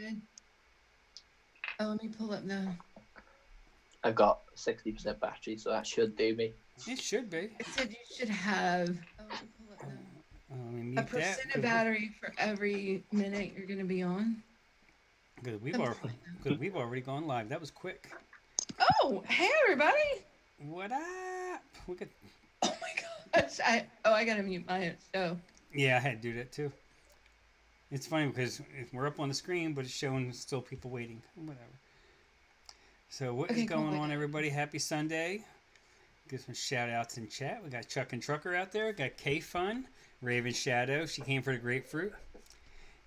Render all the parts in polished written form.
good. Oh, let me pull up the. I've got 60% battery, so that should do me. It should be. It said you should have. Oh, let me pull up the. Let me A mute that percent of battery for every minute you're gonna be on. because Something like we've already gone live. That was quick. that. Oh, hey everybody! What up? We could. Oh my gosh! I gotta mute my show. Yeah, I had to do that too. It's funny because we're up on the screen, but it's showing still people waiting. Whatever. So what is Okay, cool. going on, everybody? Happy Sunday. Give some shout outs in chat. We got Chuck and Trucker out there. Got K Fun. Raven Shadow. She came for the grapefruit.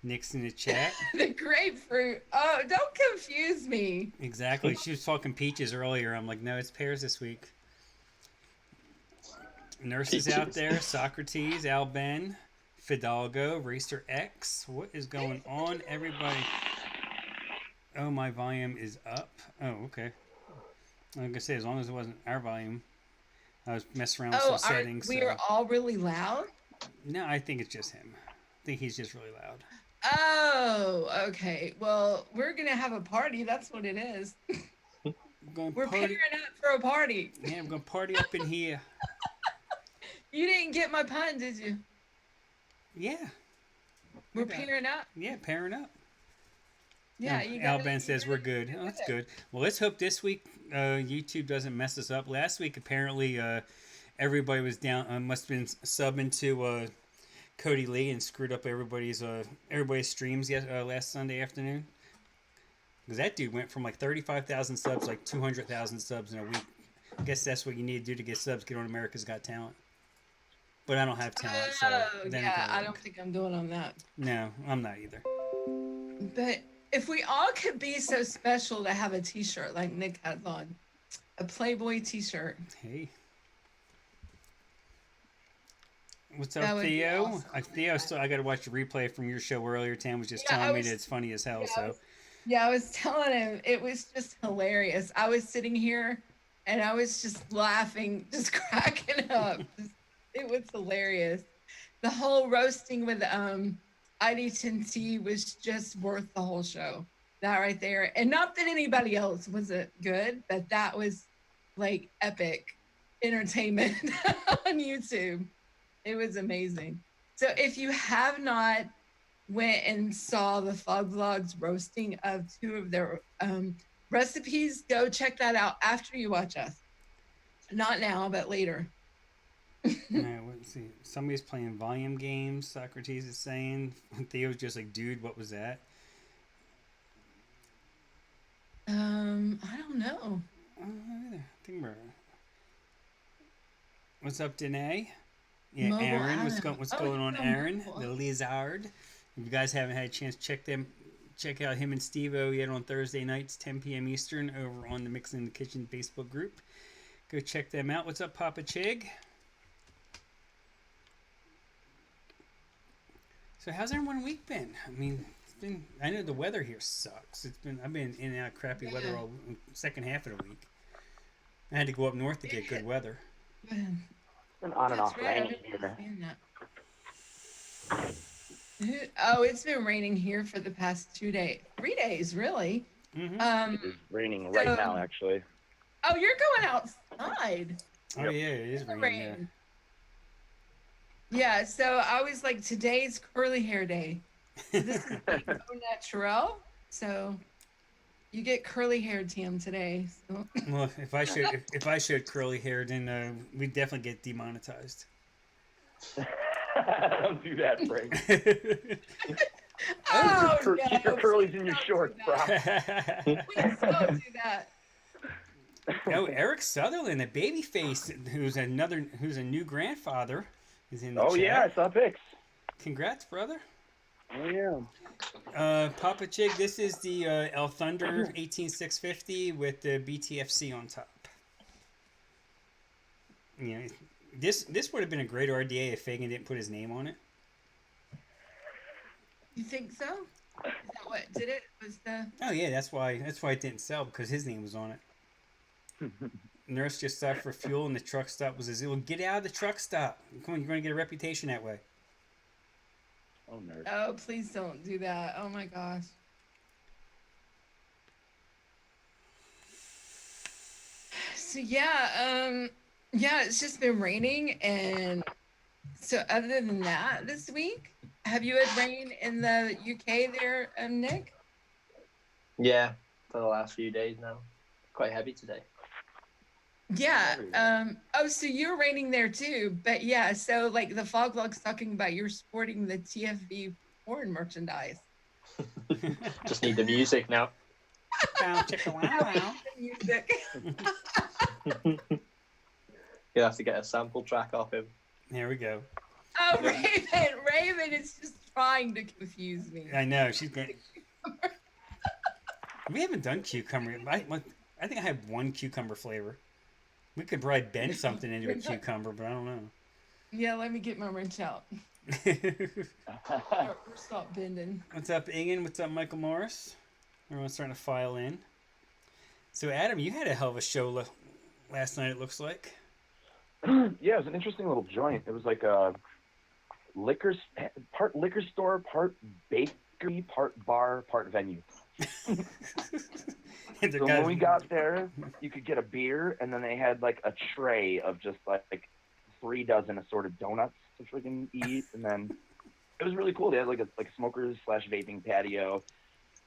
Nick's in the chat. The grapefruit. Oh, don't confuse me. Exactly. She was talking peaches earlier. I'm like, no, it's pears this week. Nurses out there. Socrates. Al Ben. Fidalgo. Racer X. What is going on, everybody? Oh, my volume is up. Oh, okay. Like I say, as long as it wasn't our volume. I was messing around with some settings. We are all really loud? No, I think it's just him. I think he's just really loud. Oh, okay. Well, we're going to have a party. That's what it is. We're pairing up for a party. Yeah, we're going to party up in here. You didn't get my pun, did you? Yeah. We're pairing up? Yeah, pairing up. Yeah, Al Ben says we're good. Oh, that's good. Well, let's hope this week YouTube doesn't mess us up. Last week, apparently, everybody was down. Must have been subbing to Cody Lee and screwed up everybody's streams last Sunday afternoon. Because that dude went from like 35,000 subs, like 200,000 subs in a week. I guess that's what you need to do to get subs. Get on America's Got Talent. But I don't have talent, so yeah, I don't think I'm doing on that. No, I'm not either. But if we all could be so special to have a T-shirt like Nick has on, a Playboy T-shirt. Hey. What's up, Theo? Awesome. Theo, still, I got to watch the replay from your show earlier. Tam was just telling me that it's funny as hell. I was telling him it was just hilarious. I was sitting here and I was just laughing, just cracking up. It was hilarious. The whole roasting with ID10T was just worth the whole show. That right there. And not that anybody else wasn't good, but that was like epic entertainment on YouTube. It was amazing. So if you have not went and saw the Fog Vlogs roasting of two of their recipes, go check that out after you watch us. Not now, but later. Alright, let's see. Somebody's playing volume games, Socrates is saying. Theo's just like, dude, what was that? I don't know. I don't know either. I think we're... What's up, Danae? Yeah, Mobile Aaron. What's going on, Aaron? The Lizard. If you guys haven't had a chance, check out him and Steve-O yet on Thursday nights, 10 p.m. Eastern, over on the Mixin in the Kitchen Facebook group. Go check them out. What's up, Papa Chig? So how's everyone week been? I mean, it's been. I know the weather here sucks. I've been in and out of crappy weather all second half of the week. I had to go up north to get good weather. It's been on and off raining here. Oh, it's been raining here for the past 3 days, really. Mm-hmm. It is raining right now, actually. Oh, you're going outside. Oh yeah, it is raining. Yeah, so I was like, today's curly hair day. This is au naturel, so you get curly hair, Tim, today. So. Well, if I showed curly hair, then we'd definitely get demonetized. Don't do that, Frank. Keep your curlies in your shorts, bro. Please don't do that. Oh, Eric Sutherland, a baby face, who's a new grandfather, is in the chat. Yeah, I saw pics. Congrats, brother. Oh yeah. Papa Chig, this is the El Thunder 18650 with the BTFC on top. You know, this would have been a great RDA if Fagan didn't put his name on it. You think so? Is that what did it? Was the? Oh yeah, that's why it didn't sell, because his name was on it. Nurse just stopped for fuel, and the truck stop was well, get out of the truck stop. Come on, you're going to get a reputation that way. Oh, nurse. Oh, please don't do that. Oh my gosh. So yeah, it's just been raining, and so other than that, this week, have you had rain in the UK there, Nick? Yeah, for the last few days now. Quite heavy today. Yeah. Everywhere. Oh, so you're raining there too, but yeah. So like the fog log's talking about you're sporting the TFV porn merchandise. Just need the music now. Bow chicka wow Now we wow. need the music. You'll have to get a sample track off him. There we go. Oh, Raven is just trying to confuse me. I know she's going. We haven't done cucumber. I think I have one cucumber flavor. We could probably bend something into a cucumber, but I don't know. Yeah, let me get my wrench out. Or stop bending. What's up, Ingen? What's up, Michael Morris? Everyone's starting to file in. So, Adam, you had a hell of a show last night, it looks like. Yeah, it was an interesting little joint. It was like a part liquor store, part bakery, part bar, part venue. And the So guys- when we got there, you could get a beer, and then they had like a tray of just like 3 dozen assorted donuts to freaking eat, and then it was really cool. They had like a smokers / vaping patio.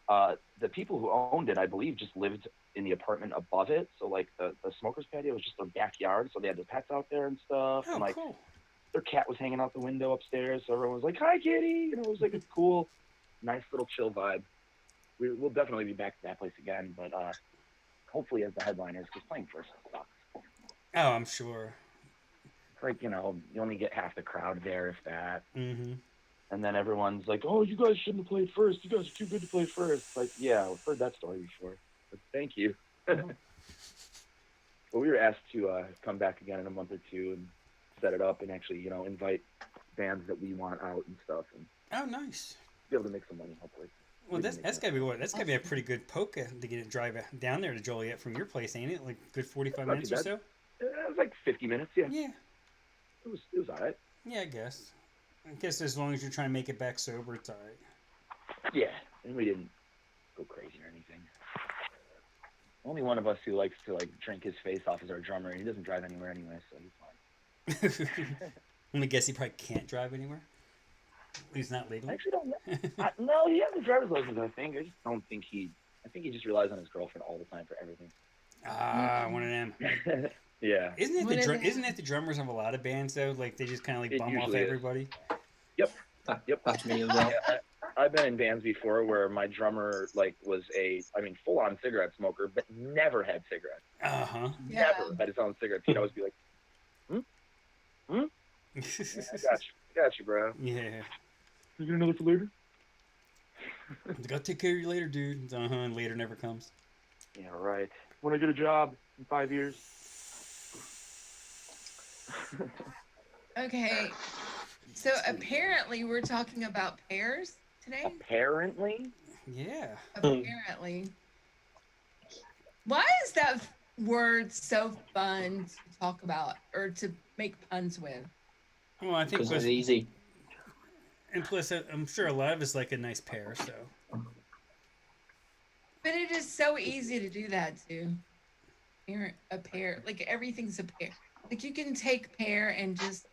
The people who owned it, I believe, just lived in the apartment above it. So like the smokers patio was just their backyard, so they had their pets out there and stuff. Oh, And like cool. their cat was hanging out the window upstairs, so everyone was like, "Hi, kitty!" And it was like a cool, nice little chill vibe. We'll definitely be back to that place again, but hopefully as the headliners, because playing first sucks. Oh, I'm sure. It's like, you only get half the crowd there, if that. Mm-hmm. And then everyone's like, "Oh, you guys shouldn't have played first. You guys are too good to play first." It's like, yeah, I've heard that story before. But thank you. But we were asked to come back again in a month or two and set it up and actually, invite bands that we want out and stuff and Oh, nice. be able to make some money, hopefully. Well, that's gotta be what? That's gotta be a pretty good poke to get it drive down there to Joliet from your place, ain't it? Like good 45 Not minutes too or bad. so. It was like 50 minutes, yeah. Yeah. It was all right. Yeah, I guess. I guess as long as you're trying to make it back sober, it's all right. Yeah, and we didn't go crazy or anything. Only one of us who likes to drink his face off is our drummer, and he doesn't drive anywhere anyway, so he's fine. I'm gonna guess he probably can't drive anywhere. He's not I legal. actually don't know. No, he has a driver's license, I think. I just don't think I think he just relies on his girlfriend all the time for everything. Ah, one of them. Yeah. Isn't it the drummers of a lot of bands though? Like they just kind of like It bum off usually is. everybody. Yep. That's me as well. Yeah, I've been in bands before where my drummer was full-on cigarette smoker, but never had cigarettes. Uh huh. Yeah. Never had his own cigarettes. He'd always be like, Yeah, I got you, bro. Yeah. You get another for later? Gotta take care of you later, dude. Uh huh. And later never comes. Yeah, right. When I get a job in 5 years. Okay. So apparently we're talking about pears today. Apparently. Yeah. Apparently. Why is that word so fun to talk about or to make puns with? Well, I think Because plus, it's easy. and plus, I'm sure a lot of us like a nice pear. So. But it is so easy to do that too. A pear, like everything's a pear. Like you can take pear and just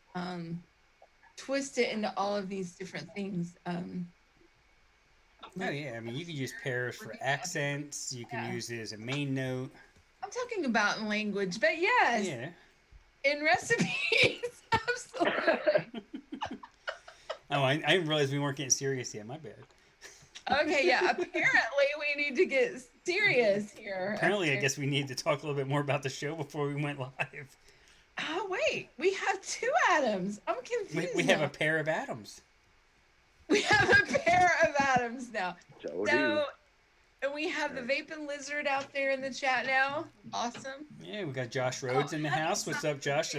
twist it into all of these different things. Oh yeah, I mean you can use pears for accents. You can Yeah. use it as a main note. I'm talking about in language, but yes, Yeah. in recipes, absolutely. Oh, I didn't realize we weren't getting serious yet. My bad. Okay, yeah. Apparently, we need to get serious here. Apparently, I guess we need to talk a little bit more about the show before we went live. Oh wait, we have 2 Adams. I'm confused. We have now. a pair of atoms. We have a pair of Adams now. Joe do. So, and we have the vaping lizard out there in the chat now. Awesome. Yeah, we got Josh Rhodes in the house. What's up, Josh?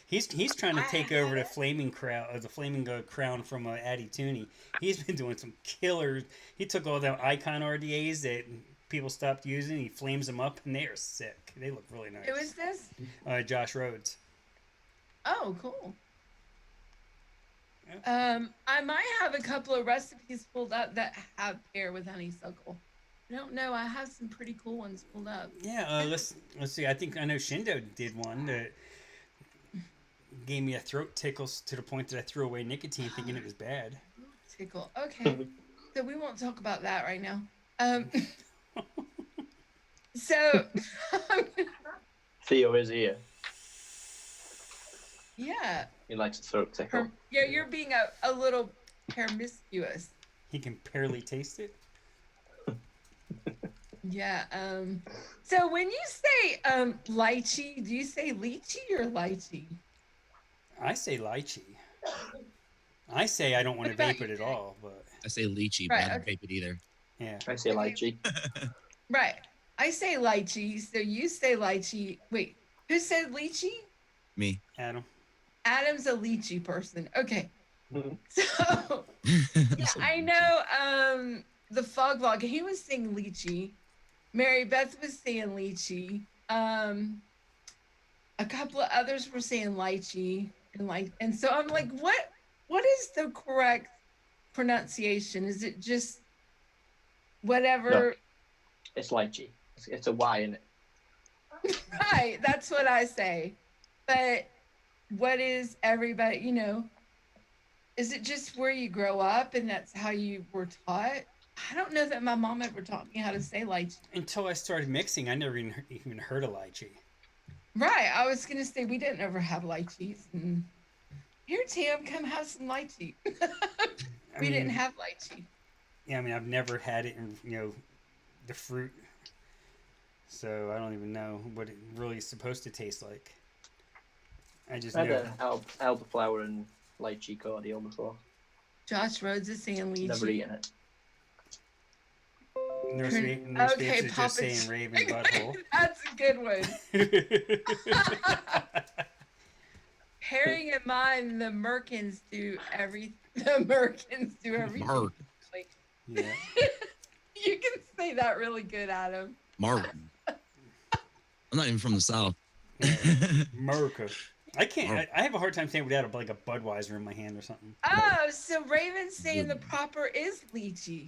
He's trying to take over the flaming crown from Addy Tooney. He's been doing some killers. He took all the icon RDAs that people stopped using. He flames them up, and they are sick. They look really nice. Who is this? Josh Rhodes. Oh, cool. I might have a couple of recipes pulled up that have pear with honeysuckle. I don't know. I have some pretty cool ones pulled up. Yeah, let's see. I think I know Shindo did one that gave me a throat tickle to the point that I threw away nicotine thinking it was bad. Tickle. Okay. So we won't talk about that right now. Um, so, Theo is here. yeah. He likes a throat tickle. Yeah, you're being a little promiscuous. He can barely taste it. Yeah. So when you say lychee, do you say lychee or lychee? I say lychee. I say I don't want to What about vape it you, at Jake? all, but I say lychee, Right, but I don't okay. vape it either. yeah. I say Okay. lychee. Right. I say lychee, so you say lychee. Wait, who said lychee? Me. Adam. Adam's a lychee person. Okay. Mhm. So yeah, I know the fog vlog, he was saying lychee. Mary Beth was saying lychee. A couple of others were saying lychee and so I'm like, what is the correct pronunciation? Is it just whatever? It's lychee. It's a Y in it. Right, that's what I say. But what is everybody, is it just where you grow up and that's how you were taught? I don't know that my mom ever taught me how to say lychee. Until I started mixing, I never even heard of lychee. Right, I was gonna say we didn't ever have lychees. And here, Tim, come have some lychee. I We mean, didn't have lychee. Yeah, I mean, I've never had it in, the fruit. So I don't even know what it really is supposed to taste like. I just I had know. an elderflower and lychee cordial before. Josh Rhodes is saying Never lychee. eaten it. Nurse Okay, Vapes is Papa just saying Ch- Raven butthole. That's a good one. Bearing in mind the Merkins do everything. The Merkins do everything. Mark. Yeah. You can say that really good, Adam. Martin. I'm not even from the South. America. I can't. I have a hard time saying without a Budweiser in my hand or something. Oh, so Raven's saying the proper is lychee.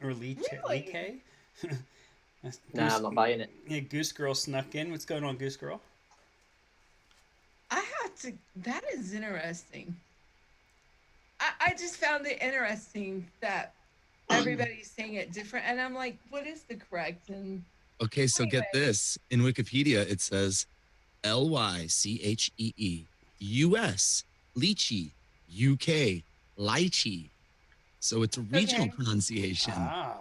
Or Lee Really? Nah, I'm not buying it. Yeah, Goose Girl snuck in. What's going on, Goose Girl? I have to. That is interesting. I just found it interesting that everybody's saying it different, and I'm like, what is the correct? And Okay, so get this. In Wikipedia, it says Lychee, US, lychee, UK, lychee. So it's a regional Okay. pronunciation. Ah.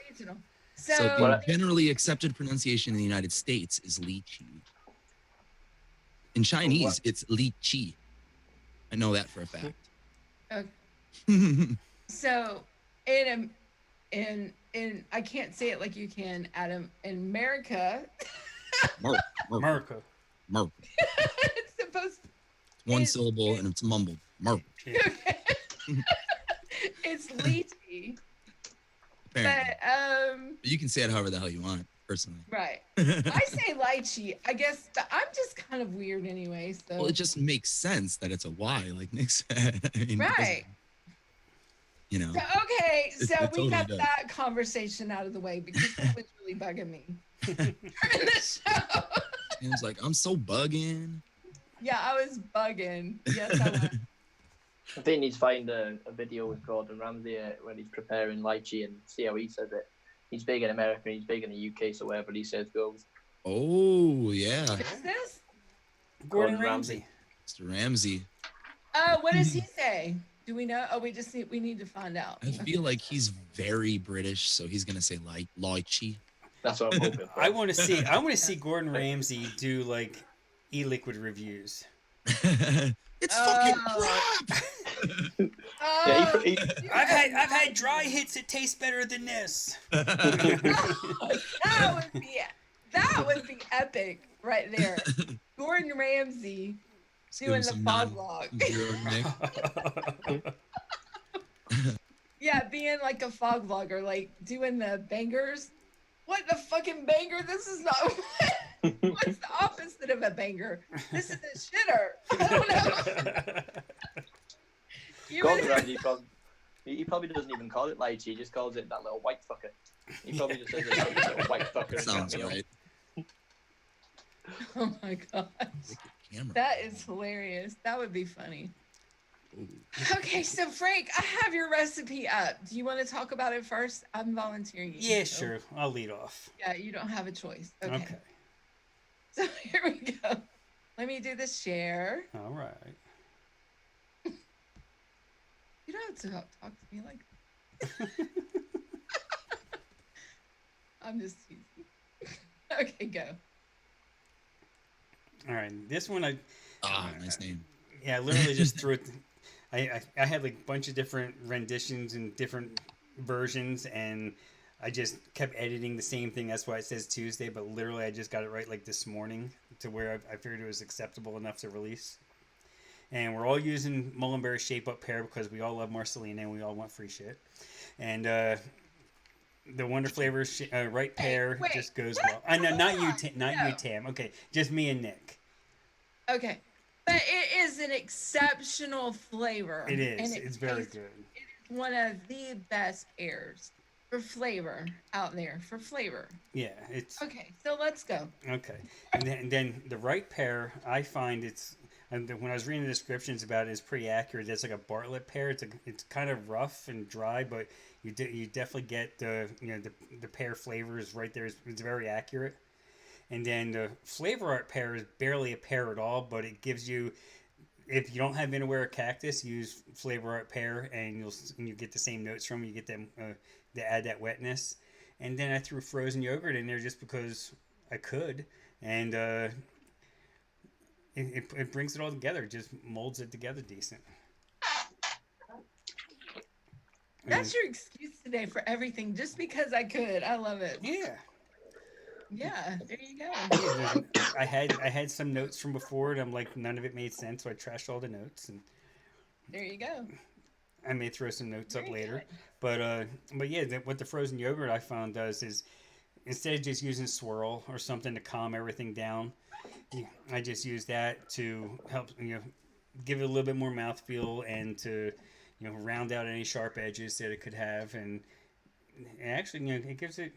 regional. So So, the generally accepted pronunciation in the United States is lychee. In Chinese, it's lychee. I know that for a fact. so in I can't say it like you can, Adam. In America, America. Mark. it's supposed to One It's- syllable and it's mumbled. Mark. Yeah. it's lychee, Apparently. but You can say it however the hell you want, personally. right. I say lychee. I guess I'm just kind of weird anyway. So Well, it just makes sense that it's a Y, like Nick said. I mean, because, right. you know, So, okay, It- so it we totally got does. that conversation out of the way because that was really bugging me during the show. it was like, I'm so bugging. Yeah, I was bugging. Yes, I was. I think he's find a video with Gordon Ramsay when he's preparing lychee and see how he says it. He's big in America and he's big in the UK, so wherever he says goes. Oh, yeah. Who's this? Gordon Gordon Ramsay. Mr. Ramsey. What does he say? Do we know? Oh, we need to find out. I feel like he's very British, so he's going to say lychee. That's what I'm hoping for. I want to see Gordon Ramsay do like e-liquid reviews. It's fucking Oh. crap. Oh, Yeah, he- I've had dry hits that taste better than this. that would be epic right there. Gordon Ramsay Just give doing him the some fog log. non-zero Nick. Yeah, being like a fog vlogger, like doing the bangers. What the fucking banger? This is not. What's the opposite of a banger? This is a shitter. I don't know. You Gordon would- Ramsay He probably doesn't even call it lychee. He just calls it that little white fucker. He probably just says it's a little white fucker. That sounds right. Oh my gosh. Wicked camera. That is hilarious. That would be funny. Ooh. Okay, so Frank, I have your recipe up. Do you want to talk about it first? I'm volunteering you. Yeah, so- sure. I'll lead off. Yeah, you don't have a choice. Okay. Okay. So here we go. Let me do the share. All right. You don't have to talk to me like I'm just teasing. Okay, go. All right. This one, Nice name. I literally just threw it. I had like a bunch of different renditions and different versions, and I just kept editing the same thing. That's why it says Tuesday, but literally I just got it right like this morning to where I figured it was acceptable enough to release. And we're all using Mullenberry Shape Up Pear because we all love Marcelina and we all want free shit. And the Wonder Flavor Right Pear wait, just goes what? well. I know, not you, Hold on, not no. you, Tam. Okay, just me and Nick. Okay. But it is an exceptional flavor. It is. And It's very tastes- good. It is one of the best pears for flavor out there. For flavor. Yeah, it's Okay, so let's go. okay. And then the Right Pear, I find it's. And when I was reading the descriptions about it, it's pretty accurate. It's like a Bartlett pear. It's kind of rough and dry, but you definitely get the pear flavors right there. It's very accurate. And then the Flavor Art pear is barely a pear at all, but it gives you, if you don't have Inaware cactus, use Flavor Art pear, and you get the same notes from it. You get them to add that wetness. And then I threw frozen yogurt in there just because I could, and it brings it all together. Just molds it together decent. That's your excuse today for everything, just because I could. I love it. Yeah. Yeah, there you go. I had some notes from before, and I'm like, none of it made sense, so I trashed all the notes, and There you go. I may throw some notes up Very later. good. But yeah, what the frozen yogurt I found does is, instead of just using swirl or something to calm everything down, I just use that to help give it a little bit more mouthfeel and to round out any sharp edges that it could have, and actually it gives it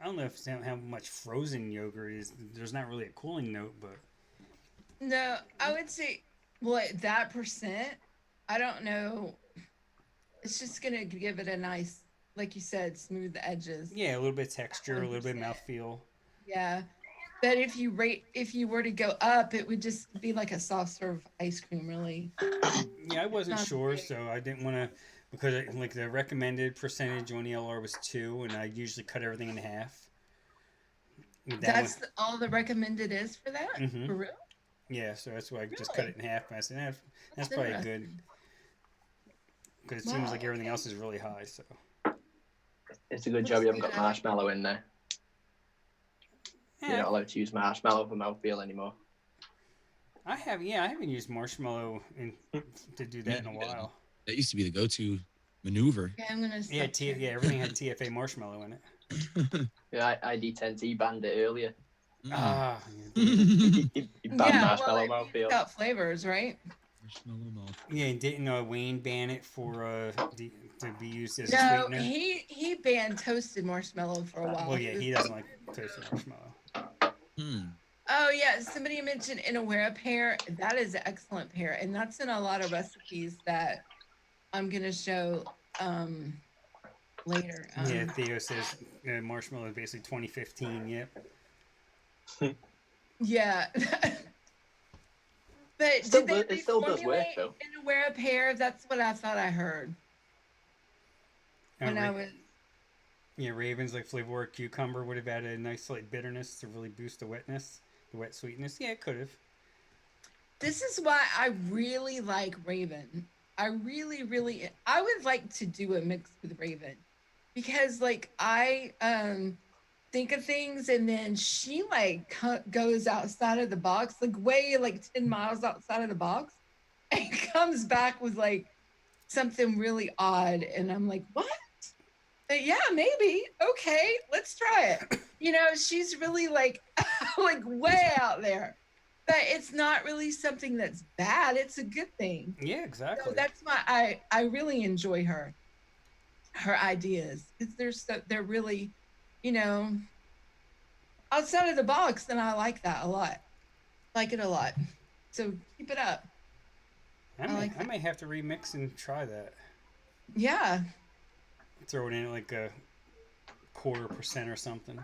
I don't know how much frozen yogurt is. There's not really a cooling note, but No, I would say, what, that percent? I don't know. It's just going to give it a nice, like you said, smooth edges. yeah, a little bit of texture, a little bit of 100%. mouthfeel. Yeah. But if you were to go up, it would just be like a soft serve ice cream, really. Yeah, I wasn't Not sure, big. so I didn't want to, because like the recommended percentage on the LR was 2, and I usually cut everything in half. That That's all the recommended is for that? Mhm. For real? yeah, so that's why I just cut Really? it in half. And I said, that's probably good, because it seems Wow, like everything okay. else is really high. So It's a good job you haven't got marshmallow in there. You're yeah, not allowed to use marshmallow for mouthfeel anymore. I haven't used marshmallow to do that in a while. That used to be the go-to maneuver. Okay, I'm going to Yeah, everything had TFA marshmallow in it. Yeah, ID10T banned it earlier. Ah, He banned Yeah, marshmallow well, it's mouthfeel. got flavors, right? Marshmallow mouth. yeah. And didn't Wayne ban it for to be used as a No, sweetener? he banned toasted marshmallow for a while. Well, yeah, he doesn't like toasted marshmallow. Oh yeah, somebody mentioned Inaware pear. That is an excellent pear, and that's in a lot of recipes that I'm gonna show later. Yeah, Theo says marshmallow is basically 2015. Yep. Yeah. But Still did they it still does work, reformulate though. Inaware pear? That's what I thought I heard when I Ra- was. Yeah, Ravens like flavor cucumber would have added a nice like bitterness to really boost the wetness, the wet sweetness. Yeah, it could have. This is why I really like Raven. I really I would like to do a mix with Raven because like I think of things and then she like goes outside of the box, like way like 10 miles outside of the box, and comes back with like something really odd, and I'm like, what? But yeah, maybe. Okay, let's try it. You know, she's really like like way out there. but it's not really something that's bad. It's a good thing. Yeah, So exactly. that's why I really enjoy her ideas, because they're really, you know, outside of the box, and I like that a lot. Like it a lot. So keep it up. I like I that. may have to remix and try that. Yeah. Throw it in at like a 1/4% or something.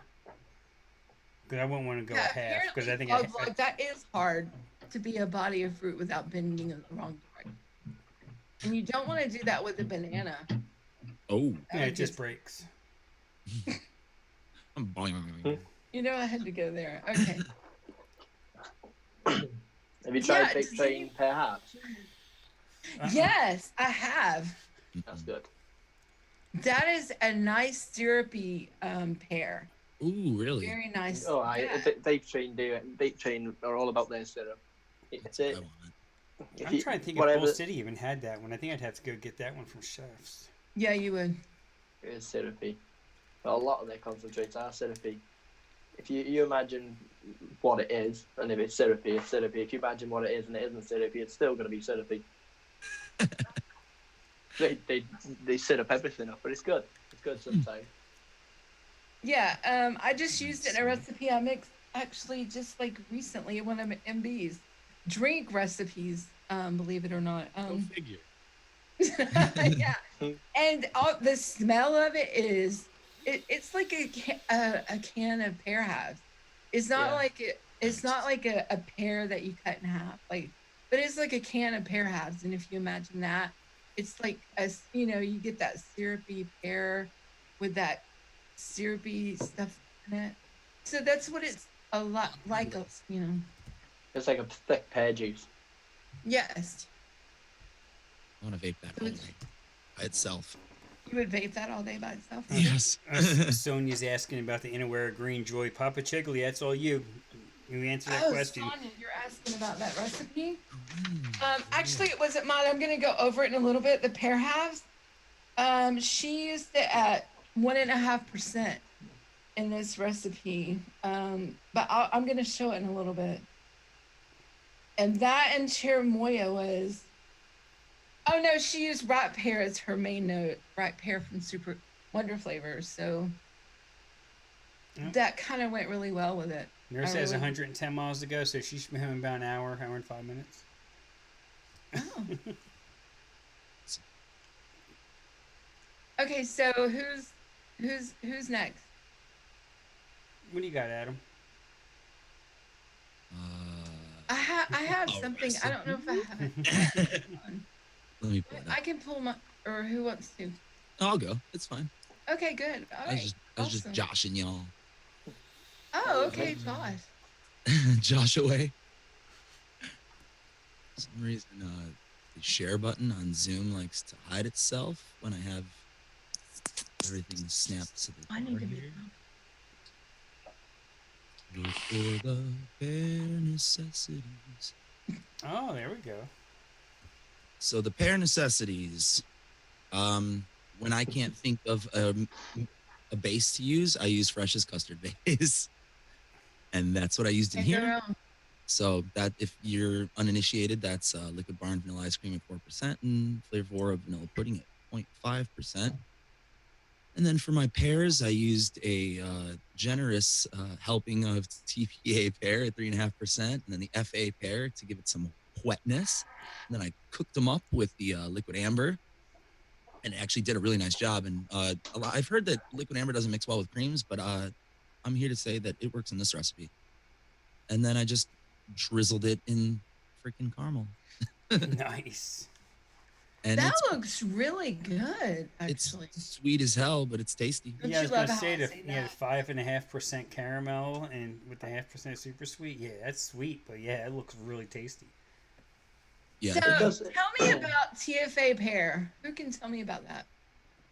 Because I wouldn't want to go Yeah, half. Because apparently, I think like that is hard to be a body of fruit without bending in the wrong direction. And you don't want to do that with a banana. Oh, That yeah, would it just get, breaks. I'm boing. I had to go there. Okay. Have you tried Yeah, vape train Pear halves? Yes, I have. That's good. That is a nice syrupy pear. Ooh, really? Very nice. Oh, I Yeah. vape train do it. Vape train are all about their syrup. It's I it. want it. I'm trying to think if Bull City even had that one. I think I'd have to go get that one from Chef's. Yeah, you would. It is syrupy. But a lot of their concentrates are syrupy. If you imagine what it is, and if it's syrupy, it's syrupy. If you imagine what it is and it isn't syrupy, it's still going to be syrupy. they syrup everything up, but it's good. It's good sometimes. Yeah, I just used it in a recipe I mixed actually just like recently, one of my MB's drink recipes, believe it or not. Go figure. Yeah. And the smell of it is it's like a can of pear halves. It's not Yeah. like it's not like a pear that you cut in half, like, but it's like a can of pear halves. And if you imagine that, it's like you get that syrupy pear with that syrupy stuff in it. So that's what it's a lot like, It's like a thick pear juice. Yes. I want to vape that all day by itself. You would vape that all day by itself? Yes. Sonia's asking about the Innerwear Green Joy. Papa Chigley, that's all you. You answer that question. Sonia, you're asking about that recipe? Actually, it wasn't mine. I'm going to go over it in a little bit. The pear halves, she used it at 1.5% in this recipe. But I'm going to show it in a little bit. And that and cherimoya was... Oh, no, she used ripe pear as her main note. Ripe pear from Super Wonder Flavors. So that kind of went really well with it. Nurse has 110 miles to go, so she should be home in about an hour and 5 minutes. Oh. Okay, so who's next? What do you got, Adam? I have Oh, something. I don't know if I have it. Let me pull it I up. can pull my, or who wants to? I'll go. It's fine. Okay, good. All right. I was just joshing y'all. Oh, okay, Josh. Josh away. For some reason, the share button on Zoom likes to hide itself when I have everything snapped to the I need to be. here. Look for the bare necessities. Oh, there we go. So the pair necessities, when I can't think of a base to use, I use Fresh's custard base. And that's what I used in here. So that if you're uninitiated, that's liquid barn vanilla ice cream at 4% and flavor of vanilla pudding at 0.5%. And then for my pears, I used a generous helping of TPA pear at 3.5%, and then the FA pear to give it some wetness. And then I cooked them up with the liquid amber, and it actually did a really nice job. And I've heard that liquid amber doesn't mix well with creams, but I'm here to say that it works in this recipe. And then I just drizzled it in freaking caramel. Nice. And that looks really good, actually. It's sweet as hell, but it's tasty. Don't Yeah, I you was love gonna how say I the say yeah, that? 5.5% caramel and with the 0.5% super sweet. Yeah, that's sweet, but yeah, it looks really tasty. Yeah, So does- tell me about TFA pear. Who can tell me about that?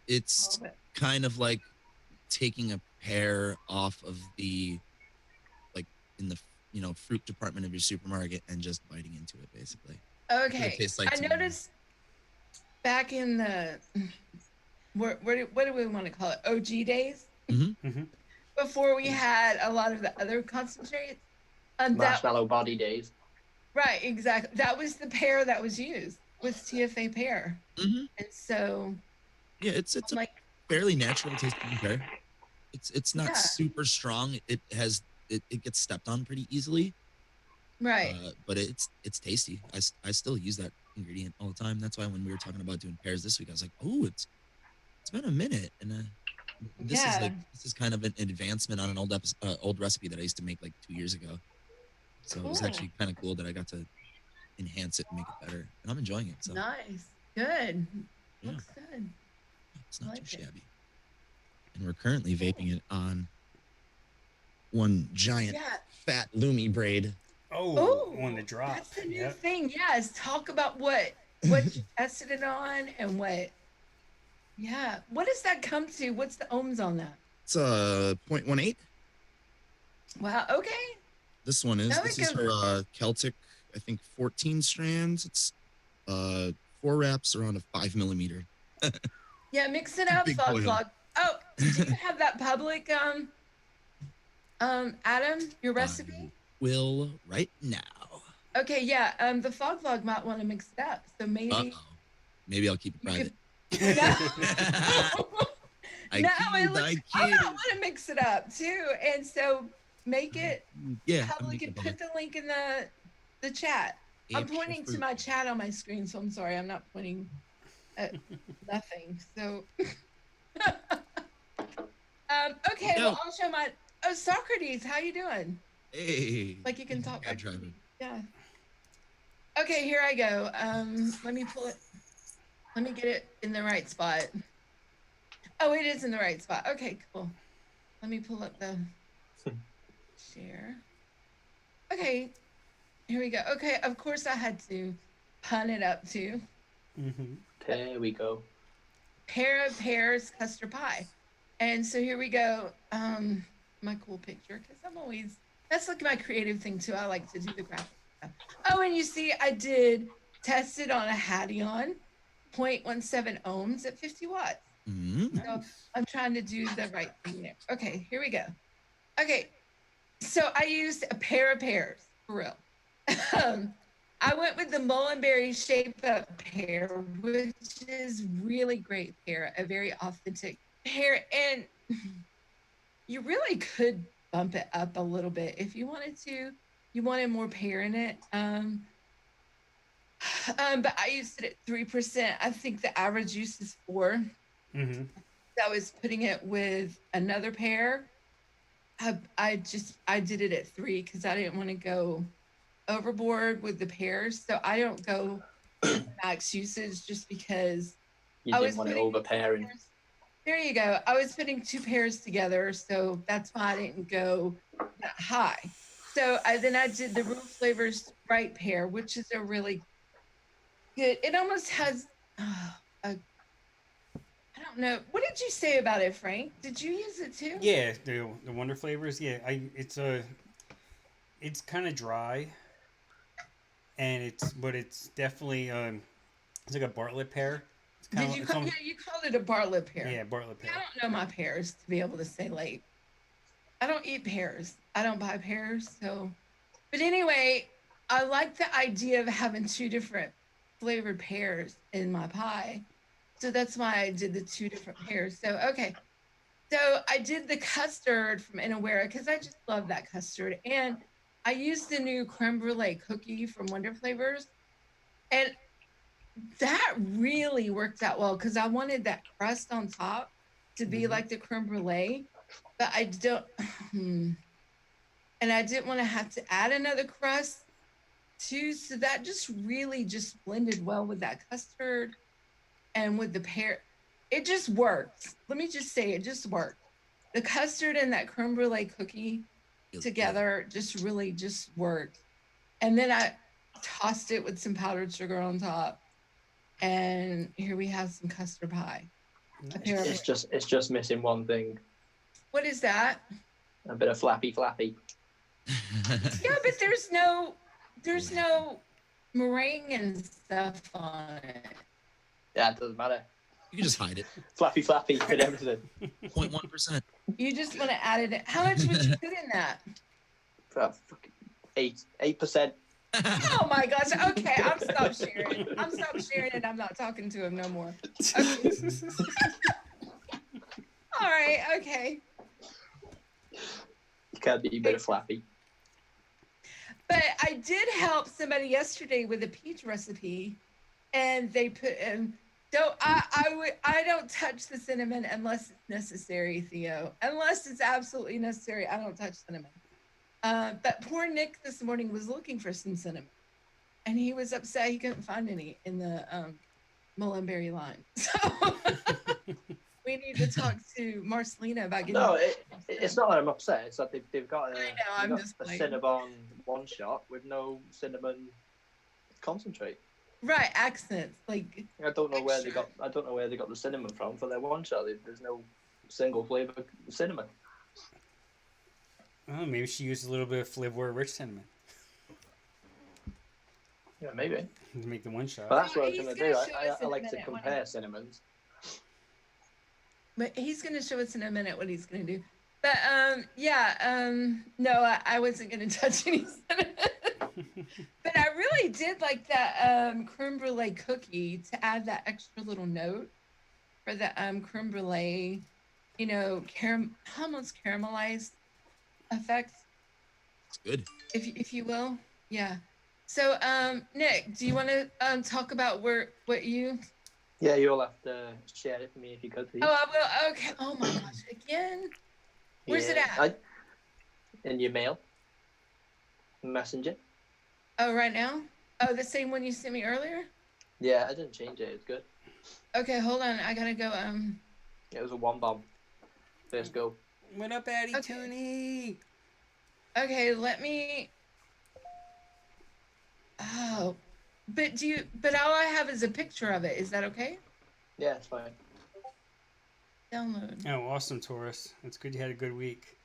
it's kind of like taking a pear off of the, like, in the fruit department of your supermarket and just biting into it, basically. Okay. It tastes like I to me. noticed back in the what do we want to call it? OG days, Mm-hmm. before we had a lot of the other concentrates. That Marshmallow body days. Right, exactly. That was the pear that was used, was TFA pear. Hmm. And so Yeah, it's I'm a like, fairly natural tasting pear. It's not yeah, super strong. It gets stepped on pretty easily. right. But it's tasty. I still use that ingredient all the time. That's why when we were talking about doing pears this week, I was like, oh, it's been a minute, and Yeah, this is kind of an advancement on an old recipe that I used to make like 2 years ago. So it was cool. actually kind of cool that I got to enhance it and make it better, and I'm enjoying it. So Nice. Good. yeah, Looks good. it's I not too like it. shabby. And we're currently Cool. vaping it on one giant Yeah. fat Lumi braid. Oh, on the Oh, drop. that's the new Yep. thing. Yes. Talk about what you tested it on and what. Yeah. What does that come to? What's the ohms on that? It's a 0.18. Wow. Okay. This one is Now this it is goes. her Celtic, I think 14 strands. It's uh 4 wraps around a 5 millimeter. Yeah. Mix it up, Big fog coil. vlog. Oh, do you have that public Adam, your I recipe? will right now. Okay, yeah. The fog vlog might want to mix it up. So maybe Uh-oh. Maybe I'll keep it you could. private. No. I No, it kid, looks. I I kid. might want to mix it up too, and so make it Yeah, I'm public making and it put public. the link in the chat. I'm Hampshire pointing to fruit. my chat on my screen, so I'm sorry, I'm not pointing at nothing. So, okay, No. well, I'll show my. Oh, Socrates, how you doing? Hey. Like you can talk Cab back to driver. me. Yeah. Okay, here I go. Let me pull it. Let me get it in the right spot. Oh, it is in the right spot. Okay, cool. Let me pull up the share. Okay, here we go. Okay, of course I had to pun it up to Mm-hmm. There we go. pair of pears custard pie. And so here we go. My cool picture, because I'm always that's like my creative thing too. I like to do the graphic stuff. Oh, and you see, I did test it on a Hadion, 0.17 ohms at 50 watts. Mm. So Nice. I'm trying to do the right thing there. Okay, here we go. Okay, so I used a pair of pears for real. I went with the Mullenberry Shape Up pear, which is really great pear, a very authentic pear, and you really could bump it up a little bit if you wanted to. You wanted more pear in it. But I used it at 3%. I think the average use is 4. Mm-hmm. I was putting it with another pear. I did it at 3 because I didn't want to go overboard with the pears. So I don't go to max usage just because You I didn't was want it putting overpairing. there you go. I was putting 2 pairs together, so that's why I didn't go that high. So I did the Root Flavors Right pear, which is a really good. It almost has a I don't know. What did you say about it, Frank? Did you use it too? Yeah, the Wonder Flavors. Yeah, it's kind of dry, and it's definitely it's like a Bartlett pear. It's kind Did of you it's call? Yeah, almost, you called it a Bartlett pear. yeah, Bartlett Yeah, pear. I don't know my pears to be able to say late. I don't eat pears. I don't buy pears. So, but anyway, I like the idea of having 2 different flavored pears in my pie. So that's why I did the 2 different pears. So okay. So I did the custard from Inawera because I just love that custard. And I used the new creme brulee cookie from Wonder Flavors. And that really worked out well because I wanted that crust on top to be Mm-hmm. like the creme brulee. But I don't, and I didn't want to have to add another crust too. So that just really just blended well with that custard and with the pear. It just worked. Let me just say it just worked. The custard and that creme brulee cookie Yeah. together just really just worked. And then I tossed it with some powdered sugar on top. And here we have some custard pie. A pair of It's just missing one thing. what is that? A bit of flappy. Yeah, but there's no meringue and stuff on it. Yeah, it doesn't matter. You can just hide it. Flappy and everything. 0.1%. You just want to add it in. How much would you put in that? Fucking 8%. Oh my gosh. Okay, I'm stop sharing. I'm stop sharing and I'm not talking to him no more. Okay. All right. Okay. You can't be a bit of flappy. But I did help somebody yesterday with a peach recipe, and they put in. I don't touch the cinnamon unless it's necessary, Theo. Unless it's absolutely necessary, I don't touch cinnamon. But poor Nick this morning was looking for some cinnamon, and he was upset he couldn't find any in the mullenberry line. So we need to talk to Marcelina about getting. No, it's not that I'm upset. It's that they've got I know, I'm just a playing. Cinnabon one shot with no cinnamon concentrate. Right, accents like. I don't know where they extra. got the cinnamon from for their one shot. There's no single flavor cinnamon. Oh, maybe she used a little bit of flavor rich cinnamon Yeah, maybe. to make the one shot. But that's what I was He's going to gonna do. show us I in a like to minute when compare cinnamons. But he's gonna show us in a minute what he's gonna do. But no, I wasn't gonna touch any cinnamon. But I really did like that creme brulee cookie to add that extra little note for the creme brulee, almost caramelized effect, It's good. if you will. Yeah. So Nick, do you want to talk about what you? Yeah, you'll have to share it for me if you could, please. Oh, I will. Okay. Oh my gosh, again. Where's it at? In your mail. Messenger. Oh, right now? Oh, the same one you sent me earlier? Yeah, I didn't change it. It's good. Okay, hold on. I gotta go. It was a one bomb. First go. What up, Addie Okay. Tony? Okay, let me. Oh, but all I have is a picture of it. Is that okay? Yeah, it's fine. Download. Oh, awesome, Taurus. It's good you had a good week.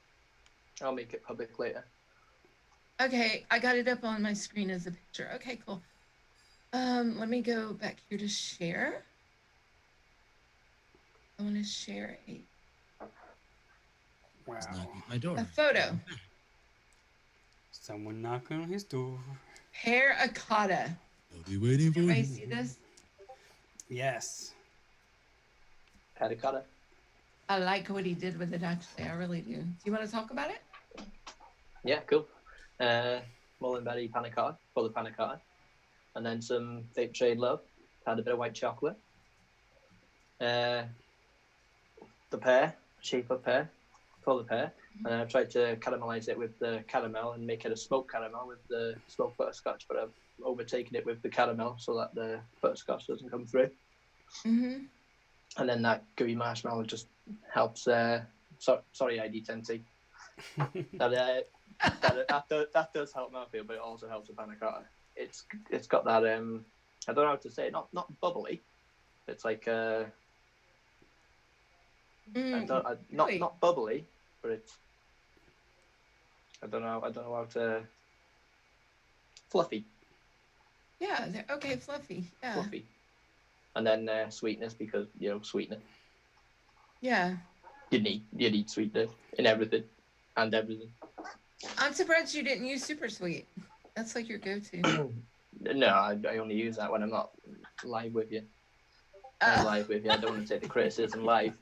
I'll make it public later. Okay, I got it up on my screen as a picture. Okay, cool. Let me go back here to share. I want to share Wow. He's knocking at my door. a photo. Someone knock on his door. Pear Akata. I'll be waiting for Everybody you. see this? Yes. Pedicotta. I like what he did with it, actually. I really do. Do you want to talk about it? Yeah, cool. Mullenberry panna cotta for the panna cotta. And then some vape trade love. Had a bit of white chocolate. The pear, shape of pear, for the pear. And I've tried to caramelize it with the caramel and make it a smoked caramel with the smoked butterscotch, but I've overtaken it with the caramel so that the butterscotch doesn't come through. Mm-hmm. And then that gooey marshmallow just helps. Sorry, ID10T. that does help mouthfeel, but it also helps with panna cotta. It's got that I don't know how to say it, not bubbly. It's like not bubbly, but it's I don't know how to fluffy. Yeah, okay, fluffy. Yeah. Fluffy. And then sweetness because sweetener. Yeah. You need sweetener in everything and everything. I'm surprised you didn't use super sweet. That's like your go-to. No, I only use that when I'm not live with you. I'm live with you. I don't want to take the criticism live.